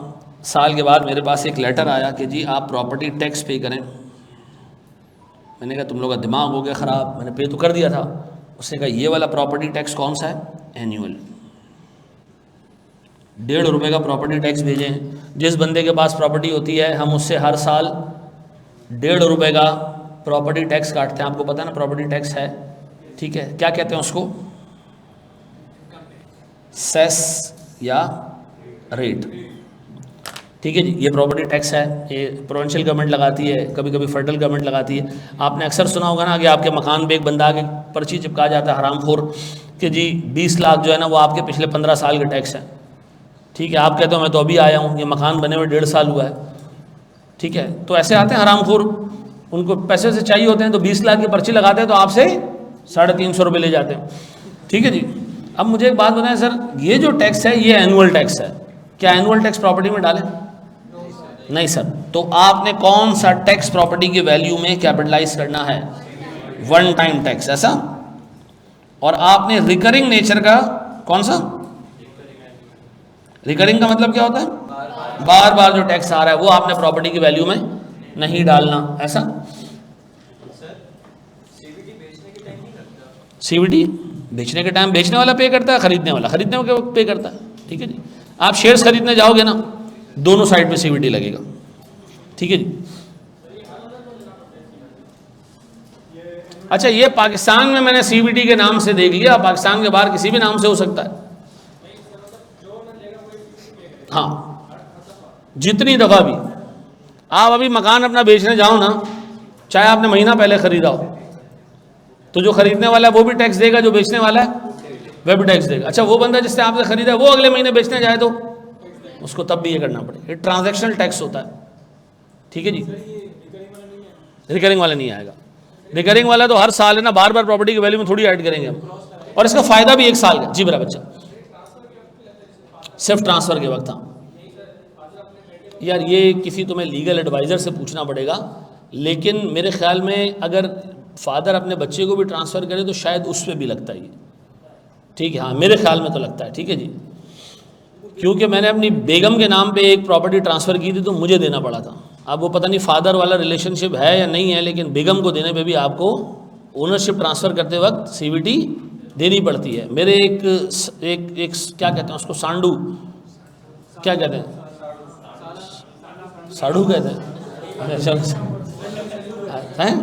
साल के बाद मेरे पास एक लेटर आया कि जी आप प्रॉपर्टी टैक्स पे करें। मैंने कहा तुम लोग का दिमाग हो गया ख़राब, मैंने पे तो कर दिया था। उसने कहा ये वाला प्रॉपर्टी टैक्स कौन सा है? एनुअल। 1.5 रुपये का प्रॉपर्टी टैक्स भेजे हैं। जिस बंदे के पास प्रॉपर्टी होती है हम उससे हर साल 1.5 रुपये का प्रॉपर्टी टैक्स काटते हैं। आपको पता है ना प्रॉपर्टी टैक्स है, ठीक है, क्या कहते हैं उसको? सेस या रेट। ठीक है जी। ये प्रॉपर्टी टैक्स है, ये प्रोविंशियल गवर्नमेंट लगाती है, कभी कभी फेडरल गवर्नमेंट लगाती है। आपने अक्सर सुना होगा ना कि आपके मकान पे एक बंदा आके पर्ची चिपका जाता है हरामखोर कि जी 20 लाख जो है ना वो आपके पिछले 15 साल के टैक्स है। ठीक है, आप कहते हो मैं तो अभी आया हूँ, ये मकान बने हुए 1.5 साल हुआ है। ठीक है, तो ऐसे आते हैं हरामखोर, उनको पैसे से चाहिए होते हैं तो 20 लाख की पर्ची लगाते हैं तो आपसे 350 रुपये ले जाते हैं। ठीक है जी। अब मुझे एक बात बताएं सर, ये जो टैक्स है ये एनुअल टैक्स है, क्या एनुअल टैक्स प्रॉपर्टी में डालें? नहीं सर। तो आपने कौन सा टैक्स प्रॉपर्टी की वैल्यू में कैपिटलाइज करना है? वन टाइम टैक्स, ऐसा। और आपने रिकरिंग नेचर का कौन सा? रिकरिंग का मतलब क्या होता है? बार बार जो टैक्स आ रहा है वो आपने प्रॉपर्टी की वैल्यू में नहीं डालना, ऐसा। सीवीटी बेचने के टाइम बेचने वाला पे करता है, खरीदने वाला खरीदने के वक्त पे करता है। ठीक है जी। आप शेयर्स खरीदने जाओगे ना, दोनों साइड पे सीवीटी लगेगा। ठीक है जी। अच्छा, ये पाकिस्तान में मैंने सीवीटी के नाम से देख लिया, पाकिस्तान के बाहर किसी भी नाम से हो सकता है। हाँ, जितनी दफ़ा भी आप अभी मकान अपना बेचने जाओ ना, चाहे आपने महीना पहले ख़रीदा हो, तो जो ख़रीदने वाला है वो भी टैक्स देगा, जो बेचने वाला है वह भी टैक्स देगा। अच्छा, वो बंदा जिससे आपने ख़रीदा है वो अगले महीने बेचने जाए तो उसको तब भी ये करना पड़ेगा। ये ट्रांजैक्शनल टैक्स होता है। ठीक है जी। रिकरिंग वाला नहीं आएगा। रिकरिंग वाला तो हर साल है ना, बार बार प्रॉपर्टी की वैल्यू में थोड़ी ऐड करेंगे हम, और इसका फ़ायदा भी 1 साल का। जी मेरा बच्चा, सिर्फ ट्रांसफ़र के वक्त। हाँ यार, ये किसी तुम्हें लीगल एडवाइज़र से पूछना पड़ेगा, लेकिन मेरे ख्याल में अगर फादर अपने बच्चे को भी ट्रांसफ़र करे तो शायद उस पर भी लगता है ये। ठीक है, हाँ मेरे ख्याल में तो लगता है। ठीक है जी। क्योंकि मैंने अपनी बेगम के नाम पे एक प्रॉपर्टी ट्रांसफ़र की थी तो मुझे देना पड़ा था। अब वो पता नहीं फादर वाला रिलेशनशिप है या नहीं है, लेकिन बेगम को देने पे भी आपको ओनरशिप ट्रांसफ़र करते वक्त सीवीटी देनी पड़ती है। मेरे एक क्या कहते हैं उसको, सांडू क्या कहते हैं, साड़ू कहते हैं। अच्छा हैं,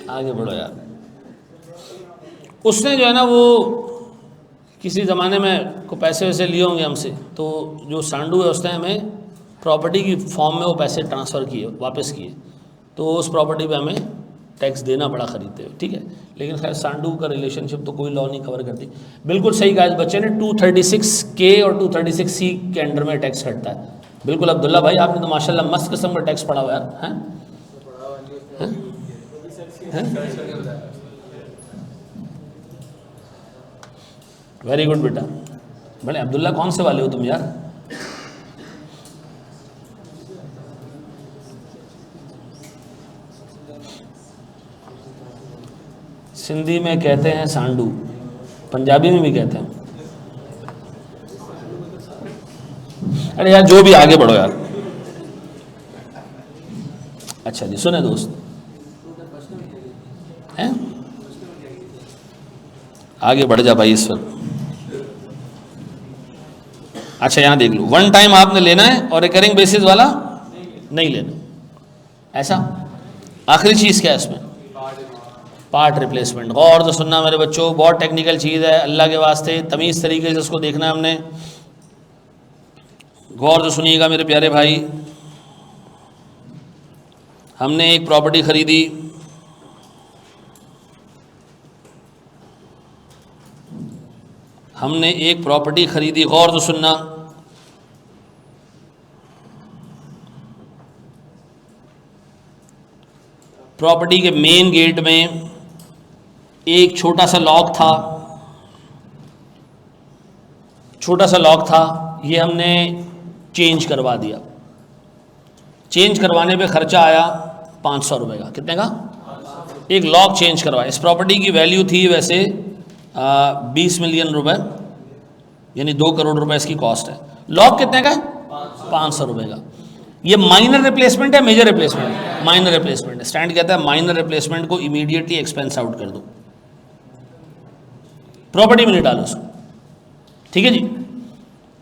आगे बढ़ो यार। उसने जो है ना वो किसी ज़माने में को पैसे वैसे लिए होंगे हमसे, तो जो सांडू है उसने हमें प्रॉपर्टी की फॉर्म में वो पैसे ट्रांसफ़र किए, वापस किए, तो उस प्रॉपर्टी पे हमें टैक्स देना पड़ा ख़रीदते हुए। ठीक है, लेकिन खैर सांडू का रिलेशनशिप तो कोई लॉ नहीं कवर करती। बिल्कुल सही कहा इस बच्चे ने, 236K और 236C के अंडर में टैक्स कटता है। बिल्कुल अब्दुल्ला भाई, आपने तो माशाल्लाह मस्त किस्म का टैक्स पढ़ा हुआ यार। हैं, वेरी गुड बेटा। बड़े अब्दुल्ला कौन से वाले हो तुम यार? सिंधी में कहते हैं सांडू, पंजाबी में भी कहते हैं। अरे यार जो भी, आगे बढ़ो यार। अच्छा जी, सुने दोस्त हैं, आगे बढ़ जा भाई इस वक्त। अच्छा यहाँ देख लो, वन टाइम आपने लेना है और रिकरिंग बेसिस वाला नहीं लेना, ऐसा। आखिरी चीज़ क्या है इसमें? Part replacement. गौर से सुनना मेरे बच्चों, बहुत टेक्निकल चीज़ है, अल्लाह के वास्ते तमीज़ तरीके से इसको देखना है हमने। गौर से सुनिएगा मेरे प्यारे भाई। हमने एक प्रॉपर्टी ख़रीदी, गौर से सुनना। प्रॉपर्टी के मेन गेट में एक छोटा सा लॉक था, ये हमने चेंज करवा दिया। चेंज करवाने पे ख़र्चा आया 500 रुपये का। कितने का? एक लॉक चेंज करवाया। इस प्रॉपर्टी की वैल्यू थी वैसे 20 मिलियन रुपए, यानी 2 करोड़ रुपए इसकी कॉस्ट है। लॉक कितने का है? 500 रुपये का। ये माइनर रिप्लेसमेंट है, major replacement? Minor replacement. Stand कहता है माइनर रिप्लेसमेंट को इमीडिएटली एक्सपेंस आउट कर दो, प्रॉपर्टी में नहीं डालो उसको। ठीक है जी।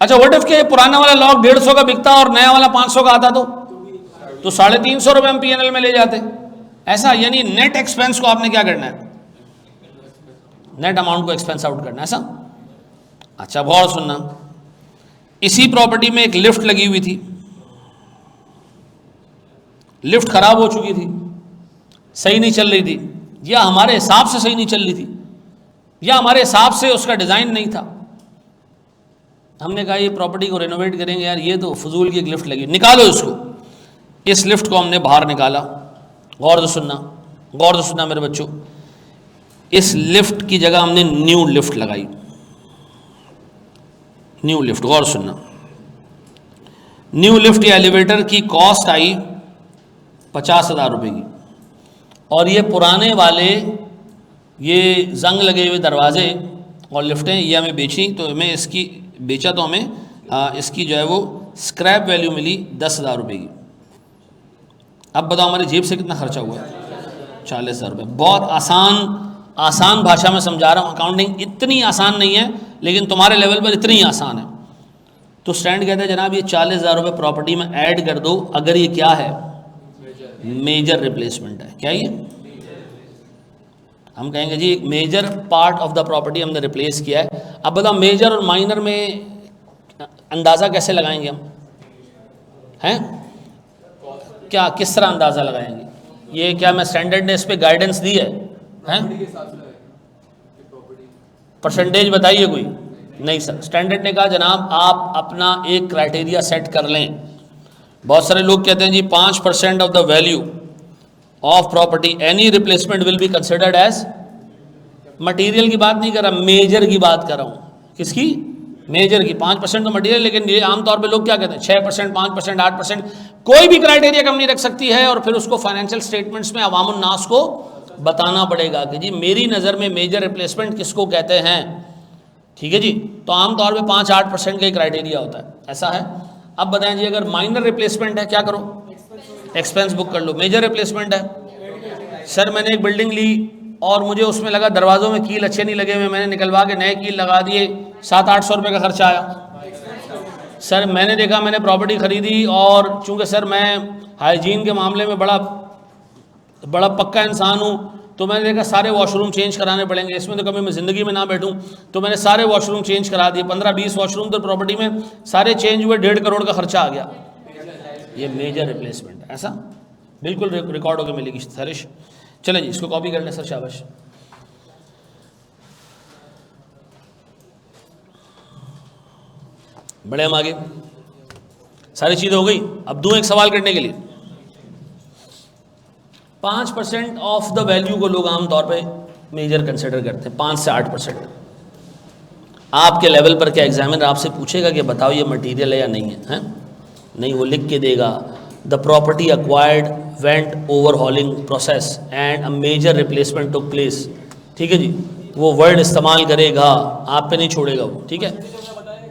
अच्छा, व्हाट इफ के पुराना वाला लॉक 150 का बिकता और नया वाला 500 का आता तो 350 रुपये हम PNL में ले जाते। ऐसा, यानी नेट एक्सपेंस को आपने क्या करना है? नेट अमाउंट को एक्सपेंस आउट करना, ऐसा। अच्छा बहुत सुनना, इसी प्रॉपर्टी में एक लिफ्ट लगी हुई थी, लिफ्ट खराब हो चुकी थी, सही नहीं चल रही थी, या हमारे हिसाब से सही नहीं चल रही थी, या हमारे हिसाब से उसका डिज़ाइन नहीं था। हमने कहा ये प्रॉपर्टी को रेनोवेट करेंगे यार, ये तो फजूल की एक लिफ्ट लगी, निकालो इसको। इस लिफ्ट को हमने बाहर निकाला। गौर से सुनना, गौर से सुनना मेरे बच्चों, इस लिफ्ट की जगह हमने न्यू लिफ्ट लगाई, न्यू लिफ्ट। गौर सुनना, न्यू लिफ्ट या एलिवेटर की कॉस्ट आई 50,000 रुपये की, और ये पुराने वाले ये जंग लगे हुए दरवाजे और लिफ्टें ये हमें बेची, तो हमें इसकी बेचा तो हमें इसकी जो है वो स्क्रैप वैल्यू मिली 10,000 रुपये की। अब बताओ हमारी जेब से कितना खर्चा हुआ? 40,000 रुपये। बहुत आसान भाषा में समझा रहा हूँ, अकाउंटिंग इतनी आसान नहीं है लेकिन तुम्हारे लेवल पर इतनी आसान है। तो स्टैंड कहते हैं जनाब ये 40,000 रुपये प्रॉपर्टी में ऐड कर दो अगर ये क्या है, मेजर रिप्लेसमेंट है। क्या ये हम कहेंगे जी major part of the property हमने रिप्लेस किया है। अब बताओ मेजर और माइनर में अंदाज़ा कैसे लगाएंगे हम, हैं क्या, किस तरह अंदाज़ा लगाएंगे? ये क्या मैं स्टैंडर्ड ने इस पर गाइडेंस दी है, हैं? परसेंटेज बताइए कोई? नहीं सर, स्टैंडर्ड ने कहा जनाब आप अपना एक क्राइटेरिया सेट कर लें। बहुत सारे लोग कहते हैं जी 5% of the value of property any replacement will be considered as, material की बात नहीं कर रहा, मेजर की बात कर रहा हूँ। किसकी? मेजर की। 5% तो मटीरियल, लेकिन ये आमतौर पे लोग क्या कहते हैं 6%, 5%, 8%, कोई भी क्राइटेरिया कंपनी रख सकती है और फिर उसको फाइनेंशियल स्टेटमेंट्स में अवामुन नास को बताना पड़ेगा कि जी मेरी नज़र में मेजर रिप्लेसमेंट किसको कहते हैं। ठीक है जी, तो आमतौर पे 5-8% का ही क्राइटेरिया होता है, ऐसा है। अब बताएं जी अगर माइनर रिप्लेसमेंट है क्या करो? एक्सपेंस बुक कर लो। मेजर रिप्लेसमेंट है, सर मैंने एक बिल्डिंग ली और मुझे उसमें लगा दरवाज़ों में कील अच्छे नहीं लगे हुए, मैंने निकलवा के नए कील लगा दिए, 700-800 रुपये का खर्चा आया। सर मैंने देखा, मैंने प्रॉपर्टी ख़रीदी और चूँकि सर मैं हाइजीन के मामले में बड़ा पक्का इंसान हूँ, तो मैंने देखा सारे वॉशरूम चेंज कराने पड़ेंगे, इसमें तो कभी मैं ज़िंदगी में ना बैठूँ, तो मैंने सारे वॉशरूम चेंज करा दिए। 15-20 वॉशरूम तो प्रॉपर्टी में सारे चेंज हुए, 1.5 करोड़ का खर्चा आ गया। ये मेजर रिप्लेसमेंट है, ऐसा बिल्कुल रिकॉर्ड होकर मिलेगी सरिश। चलें जी इसको कॉपी कर लें सर, शाबाश। बड़े हम आगे, सारी चीज़ें हो गई। अब दूँ एक सवाल करने के लिए। 5% ऑफ द वैल्यू को लोग आमतौर पे मेजर कंसिडर करते हैं, 5 से 8%। आपके लेवल पर क्या एग्जामिनर आपसे पूछेगा कि बताओ ये मटेरियल है या नहीं है, हैं? नहीं, वो लिख के देगा the property acquired went overhauling process and a major replacement took place. ठीक है जी, वो वर्ड इस्तेमाल करेगा, आप पे नहीं छोड़ेगा वो। ठीक है,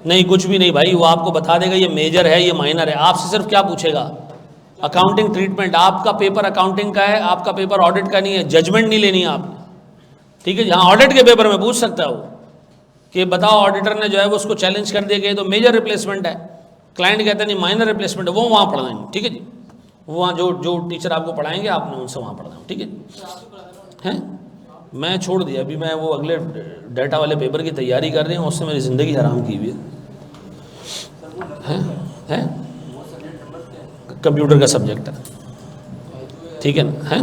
नहीं कुछ भी नहीं भाई, वो आपको बता देगा ये मेजर है ये माइनर है। आपसे सिर्फ क्या पूछेगा? Accounting treatment. आपका पेपर अकाउंटिंग का है, आपका पेपर ऑडिट का नहीं है, जजमेंट नहीं लेनी है आपने। ठीक है जी, हाँ ऑडिट के पेपर में पूछ सकता है वो कि बताओ ऑडिटर ने जो है वो उसको चैलेंज कर दिया कि तो मेजर रिप्लेसमेंट है, क्लाइंट कहते हैं नहीं माइनर रिप्लेसमेंट है, वो वहाँ पढ़ देंगे। ठीक है जी, वो वहाँ जो टीचर आपको पढ़ाएंगे आपने उनसे वहाँ पढ़ना। ठीक है, हैं मैं छोड़ दिया, अभी मैं वो अगले डाटा वाले पेपर की तैयारी कर रही हूँ, उससे मेरी ज़िंदगी हराम की हुई है। कंप्यूटर का सब्जेक्ट है, ठीक है ना? है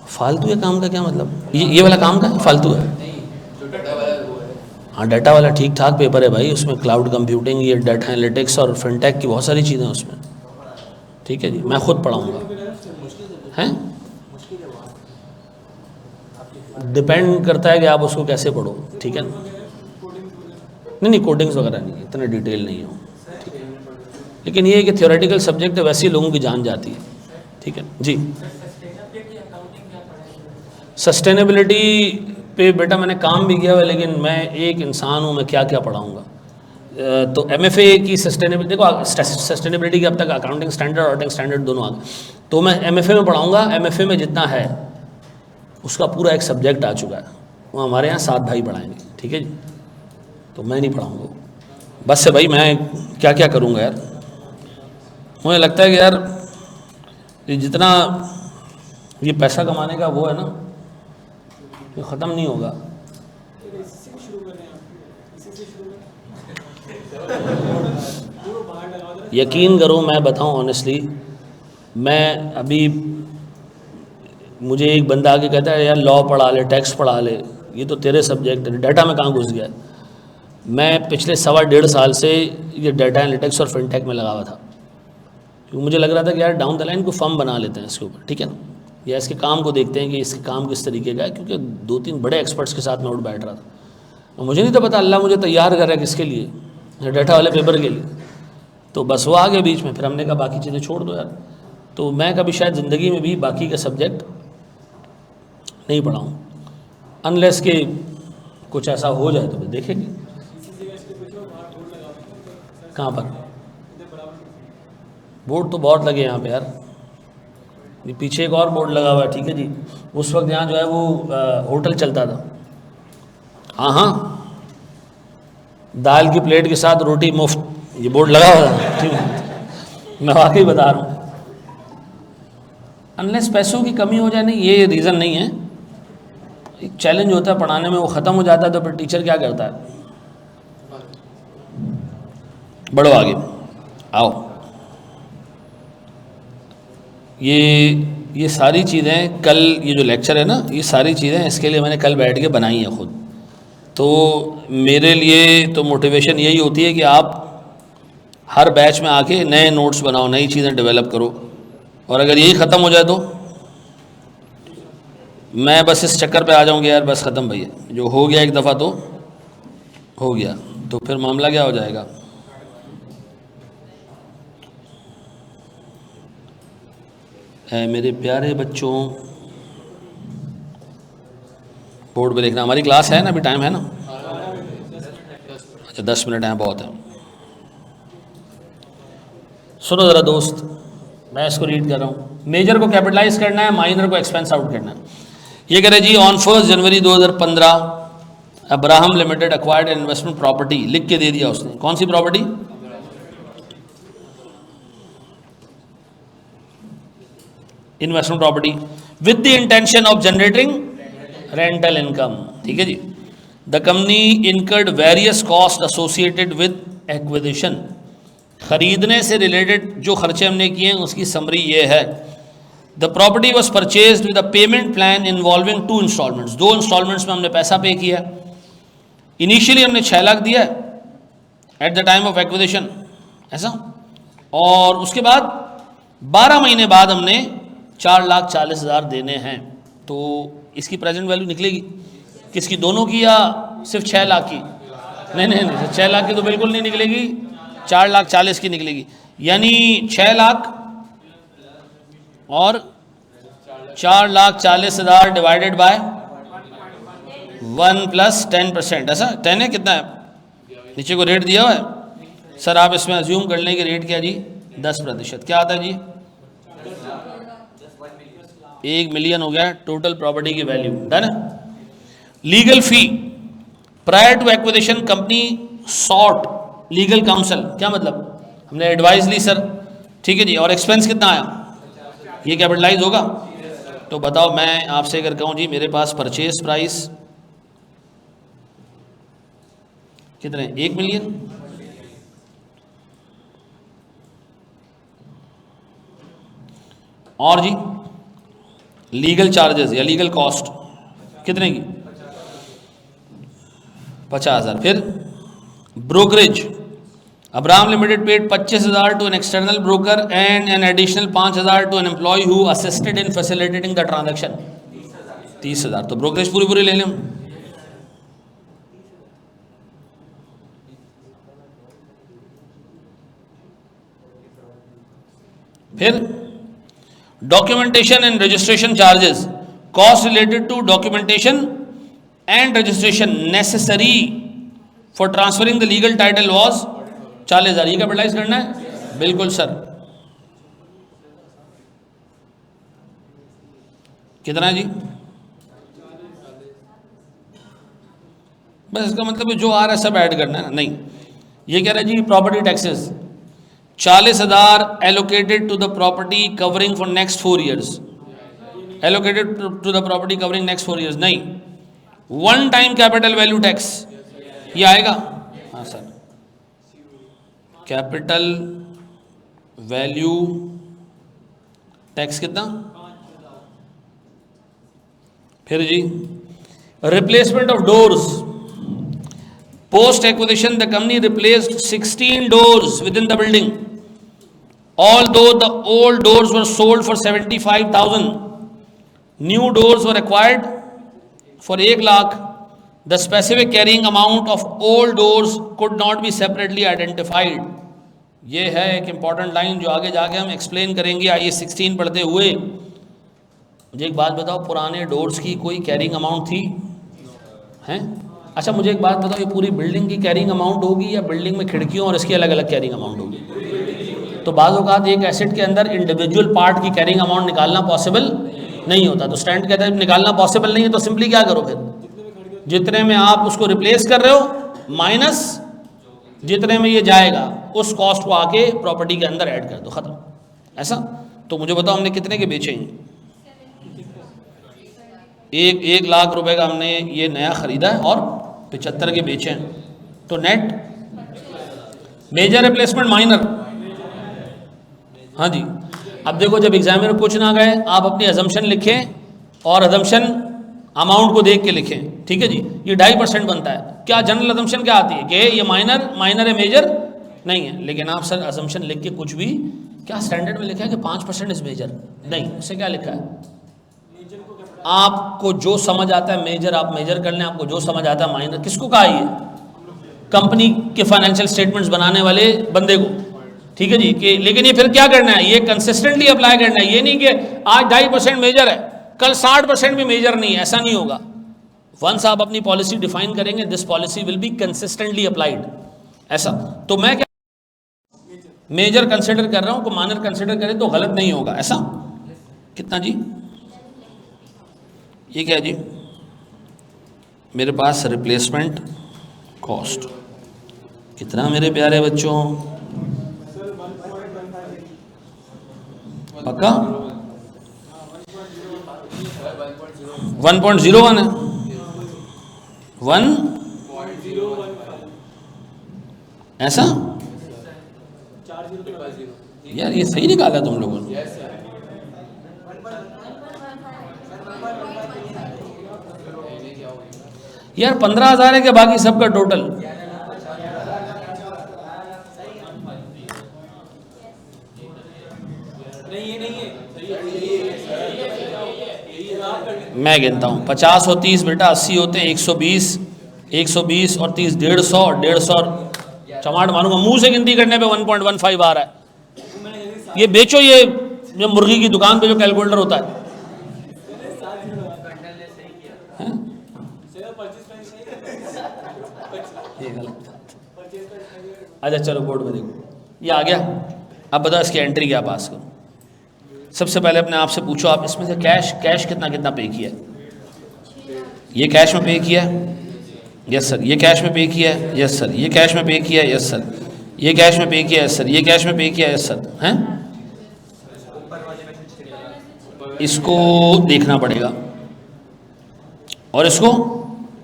फालतू है काम का क्या मतलब? ये वाला काम का फालतू है? हाँ डाटा वाला ठीक ठाक पेपर है भाई, उसमें क्लाउड कंप्यूटिंग, ये डाटा एनालिटिक्स और फिनटेक की बहुत सारी चीज़ें उसमें। ठीक है जी, मैं खुद पढ़ाऊँगा। हैं डिपेंड करता है कि आप उसको कैसे पढ़ो। ठीक है ना? नहीं कोडिंग्स वगैरह नहीं है, इतना डिटेल नहीं हो। लेकिन ये है कि थियोरेटिकल सब्जेक्ट है, वैसे ही लोगों की जान जाती है। ठीक है जी, सस्टेनेबिलिटी पे बेटा मैंने काम भी किया हुआ है, लेकिन मैं एक इंसान हूँ, मैं क्या क्या पढ़ाऊँगा। तो एमएफए की सस्टेनेबिलिटी, देखो सस्टेनेबिलिटी के अब तक अकाउंटिंग स्टैंडर्ड ऑडिटिंग स्टैंडर्ड दोनों आ गए, तो मैं एमएफए में पढ़ाऊँगा। एमएफए में जितना है उसका पूरा एक सब्जेक्ट आ चुका है, वो हमारे यहाँ 7 भाई पढ़ाएंगे। ठीक है जी, तो मैं नहीं पढ़ाऊँगा बस से भाई, मैं क्या क्या करूँगा यार। मुझे लगता है कि यार ये जितना ये पैसा कमाने का वो है ना, ये ख़त्म नहीं होगा। इसी से शुरू कर रहे हैं आप, इसी से शुरू करें। वो बाहर लगा दो। यकीन करो, मैं बताऊं ऑनेस्टली, मैं अभी, मुझे एक बंदा आके कहता है यार लॉ पढ़ा ले, टैक्स पढ़ा ले, ये तो तेरे सब्जेक्ट है, डाटा में कहाँ घुस गया। मैं पिछले 1.5 साल से ये डाटा एनालिटिक्स और फिनटेक में लगा हुआ था, क्योंकि मुझे लग रहा था कि यार डाउन द लाइन को फर्म बना लेते हैं इसके ऊपर, ठीक है ना, या इसके काम को देखते हैं कि इसके काम किस तरीके का है, क्योंकि 2-3 बड़े एक्सपर्ट्स के साथ मैं उठ बैठ रहा था और मुझे नहीं तो पता अल्लाह मुझे तैयार कर रहा है किसके लिए, डाटा वाले पेपर के लिए। तो बस वो आ गया बीच में, फिर हमने कहा बाकी चीज़ें छोड़ दो यार। तो मैं कभी शायद ज़िंदगी में भी बाकी का सब्जेक्ट नहीं पढ़ाऊँ, अनलेस कि कुछ ऐसा हो जाए तो फिर देखेंगे। कहाँ पर बोर्ड तो बहुत लगे यहाँ पे यार, ये पीछे एक और बोर्ड लगा हुआ है, ठीक है जी। उस वक्त यहाँ जो है वो होटल चलता था। हाँ हाँ, दाल की प्लेट के साथ रोटी मुफ्त, ये बोर्ड लगा हुआ था, ठीक है, मैं वाकई बता रहा हूँ। अनलेस पैसों की कमी हो जाए, नहीं ये रीज़न नहीं है, एक चैलेंज होता है पढ़ाने में, वो ख़त्म हो जाता है तो फिर टीचर क्या करता है, बढ़ो आगे आओ। ये सारी चीज़ें कल, ये जो लेक्चर है ना, ये सारी चीज़ें इसके लिए मैंने कल बैठ के बनाई हैं खुद। तो मेरे लिए तो मोटिवेशन यही होती है कि आप हर बैच में आके नए नोट्स बनाओ, नई चीज़ें डेवलप करो, और अगर यही ख़त्म हो जाए तो मैं बस इस चक्कर पे आ जाऊंगी यार, बस ख़त्म भैया, जो हो गया एक दफ़ा तो हो गया, तो फिर मामला क्या हो जाएगा। मेरे प्यारे बच्चों, बोर्ड पे देखना, हमारी क्लास है ना, अभी टाइम है ना, अच्छा 10 मिनट हैं, बहुत है। सुनो ज़रा दोस्त, मैं इसको रीड कर रहा हूँ। मेजर को कैपिटलाइज करना है, माइनर को एक्सपेंस आउट करना है। ये कह रहे जी, on 1 January 2015 Abraham Limited acquired investment property, लिख के दे दिया उसने, कौन सी property, investment property, with the intention of generating rental income, ठीक है जी। The company incurred various cost associated with acquisition, खरीदने से रिलेटेड जो खर्चे हमने किए हैं उसकी समरी ये है। The property was purchased with a payment plan involving 2 installments, 2 installments में हमने पैसा पे किया। इनिशियली हमने 6 लाख दिया at the time of acquisition, ऐसा, और उसके बाद 12 महीने बाद हमने 4,40,000 देने हैं। तो इसकी प्रेजेंट वैल्यू निकलेगी किसकी, दोनों की या सिर्फ 6 लाख की? नहीं नहीं नहीं, 6 लाख की तो बिल्कुल नहीं निकलेगी, 4,40,000 की निकलेगी। यानी 6 लाख और 4,40,000 डिवाइडेड बाय 1 + 10%, ऐसा 10 है, कितना है नीचे को रेट दिया हुआ है सर, आप इसमें अज्यूम कर लें कि रेट क्या जी, 10%, क्या आता है जी, 1 मिलियन हो गया टोटल प्रॉपर्टी की वैल्यू, डन है। Legal fee, prior to acquisition company sought legal counsel, क्या मतलब, हमने एडवाइस ली सर, ठीक है जी, और एक्सपेंस कितना आया, ये कैपिटलाइज होगा। तो बताओ, मैं आपसे अगर कहूँ जी मेरे पास परचेज प्राइस कितने, 1 मिलियन, और जी लीगल चार्जेस या लीगल कॉस्ट कितने की, 50,000। फिर brokerage, Abraham limited paid 25,000 to an external broker and an additional 5,000 to an employee who assisted in facilitating the transaction, 30,000। तो ब्रोकरेज पूरी ले लें। फिर documentation and registration charges, cost related to documentation and registration necessary for transferring the legal title was 40,000। ये कैपिटलाइज करना है, बिल्कुल सर। कितना है जी, बस इसका मतलब जो आ रहा है सब ऐड करना है ना, नहीं ये कह रहा है जी property taxes 40,000 allocated to the property covering for next 4 years, allocated to the property covering next 4 years, नहीं one time capital value tax ये आएगा। हाँ सर, कैपिटल वैल्यू टैक्स कितना? फिर जी replacement of doors, post acquisition the company replaced 16 doors with in the building, although the old doors were sold for 75,000, new doors were acquired for 1 lakh. The specific carrying amount of old doors could not be separately identified. ये है एक इंपॉर्टेंट लाइन जो आगे जाके हम एक्सप्लेन करेंगे। आइए 16 पढ़ते हुए मुझे एक बात बताओ, पुराने डोर्स की कोई कैरिंग अमाउंट थी? हैं? अच्छा मुझे एक बात बताओ, ये पूरी बिल्डिंग की कैरिंग अमाउंट होगी या बिल्डिंग में खिड़कियों और इसकी अलग अलग कैरिंग अमाउंट होगी? तो बाज़ औक़ात एक एसेट के अंदर इंडिविजुअल पार्ट की कैरिंग अमाउंट निकालना पॉसिबल नहीं होता। तो स्टैंड कहता है निकालना पॉसिबल नहीं है तो सिंपली क्या करो, फिर जितने में आप उसको रिप्लेस कर रहे हो माइनस जितने में ये जाएगा उस कॉस्ट को आके प्रॉपर्टी के अंदर ऐड कर दो, ख़त्म। ऐसा तो मुझे बताओ हमने कितने के बेचे हैं? 1 लाख रुपए का हमने ये नया ख़रीदा है और 75 के बेचे हैं, तो नेट मेजर रिप्लेसमेंट माइनर। हाँ जी, अब देखो जब एग्जामिनर पूछ ना गए आप अपनी अजम्पशन लिखें और अजम्पशन अमाउंट को देख के लिखें, ठीक है जी। ये 2.5% बनता है। क्या जनरल अजम्पशन क्या आती है कि ये माइनर है, मेजर नहीं है। लेकिन आप सर अजम्पशन लिख के कुछ भी, क्या स्टैंडर्ड में लिखा है कि 5% इज मेजर? नहीं, उससे क्या लिखा है? आपको जो समझ आता है मेजर आप मेजर कर लें, आपको जो समझ आता है माइनर। किसको कहा? ये कंपनी के फाइनेंशियल स्टेटमेंट्स बनाने वाले बंदे को, ठीक है जी। कि लेकिन ये फिर क्या करना है, ये कंसिस्टेंटली अप्लाई करना है। ये नहीं कि आज 2.5% मेजर है कल 60% भी मेजर नहीं है, ऐसा नहीं होगा। वंस आप अपनी पॉलिसी डिफाइन करेंगे this policy will be consistently applied. ऐसा तो मैं क्या मेजर कंसिडर कर रहा हूं, को माइनर कंसिडर करें तो गलत नहीं होगा। ऐसा कितना जी? ये क्या जी, मेरे पास रिप्लेसमेंट कॉस्ट कितना मेरे प्यारे बच्चों? पक्का 1.01 है। 1 ऐसा यार, ये सही निकाला तुम लोगों ने। यार 15,000 है कि बाकी सबका टोटल? मैं गिनता हूँ 50 और 30 बेटा 80 होते हैं, 120 और 30 150 और 150 और चमाट मारूंगा मुंह से गिनती करने पे 1.15 आ रहा है। ये बेचो, ये मुर्गी की दुकान पे जो कैलकुलेटर होता है। अच्छा चलो बोर्ड में देखो, ये आ गया। अब बताओ इसकी एंट्री क्या पास करो। सबसे पहले अपने आप से पूछो, आप इसमें से कैश कितना पे किया है? ये कैश में पे किया है? Yes sir. ये कैश में पे किया है? Yes sir. ये कैश में पे किया है? Yes sir. ये कैश में पे किया है? Yes sir. ये कैश में पे किया है? Yes sir. हैं, इसको देखना पड़ेगा। और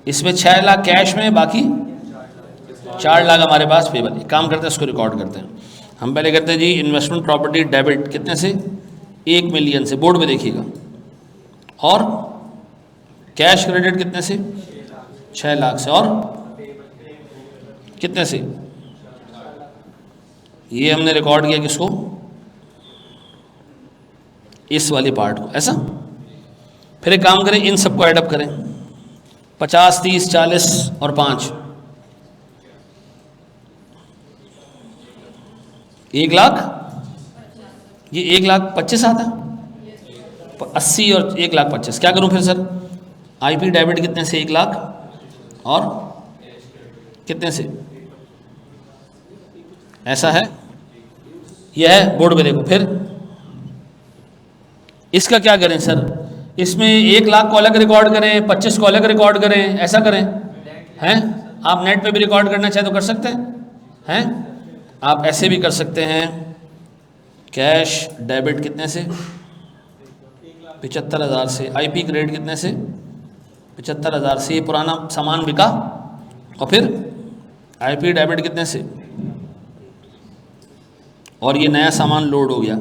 इसमें 6 लाख कैश में, बाकी 4 लाख हमारे पास पेबल। काम करते हैं, इसको रिकॉर्ड करते हैं। हम पहले करते हैं जी इन्वेस्टमेंट प्रॉपर्टी डेबिट कितने से? 1 मिलियन से, बोर्ड में देखिएगा। और कैश क्रेडिट कितने से? 6 लाख से। और कितने से? ये हमने रिकॉर्ड किया किसको? इस वाली पार्ट को। ऐसा फिर एक काम करें, इन सबको ऐडअप करें। 50, 30, 40 और 5, 1 लाख। ये 1,25,000 आता है। 80 और 1,25,000 क्या करूं फिर सर? आईपी डेबिट कितने से? 1 लाख और कितने से? ऐसा है, यह है। बोर्ड पे देखो। फिर इसका क्या करें सर? इसमें 1 लाख को अलग रिकॉर्ड करें, 25 को अलग रिकॉर्ड करें, ऐसा करें? हैं, आप नेट पे भी रिकॉर्ड करना चाहे तो कर सकते हैं। आप ऐसे भी कर सकते हैं। कैश डेबिट कितने से? 75,000 से। आईपी क्रेडिट कितने से? 75,000 से ये पुराना सामान बिका, और फिर आईपी डेबिट कितने से, और ये नया सामान लोड हो गया,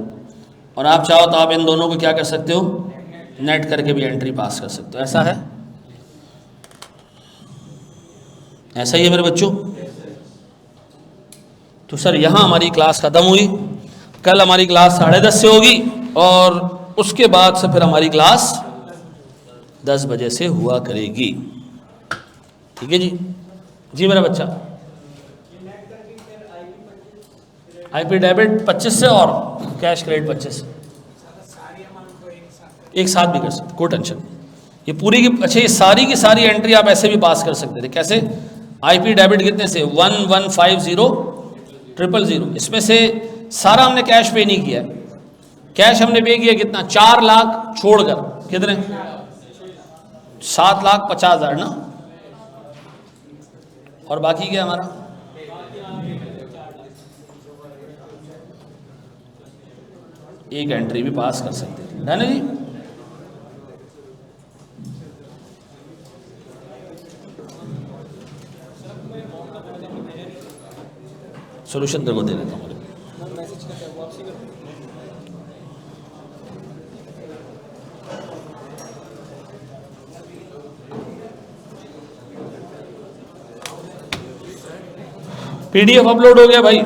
और आप चाहो तो आप इन दोनों को क्या कर सकते हो, नेट करके भी एंट्री पास कर सकते हो। ऐसा है, ऐसा ही है मेरे बच्चों। तो सर यहाँ हमारी क्लास ख़त्म हुई, कल हमारी क्लास 10:30 से होगी, और उसके बाद से फिर हमारी क्लास 10 बजे से हुआ करेगी। ठीक है जी, जी मेरा बच्चा। आईपी डेबिट 25 से और कैश क्रेडिट 25 से, एक साथ भी कर सकते, कोई टेंशन नहीं। ये पूरी की, अच्छा, ये सारी की सारी एंट्री आप ऐसे भी पास कर सकते थे। कैसे? आईपी डेबिट कितने से, 1150,000, इसमें से सारा हमने कैश पे नहीं किया। कैश हमने पे किया कितना, 4 लाख छोड़कर, कितने, 7,50,000 ना, और बाकी क्या हमारा, एक एंट्री भी पास कर सकते थे, है ना जी। सोल्यूशन तेरे को दे देता हूँ। मैसेज करते हैं, वापसी करते हैं। पीडीएफ अपलोड हो गया भाई।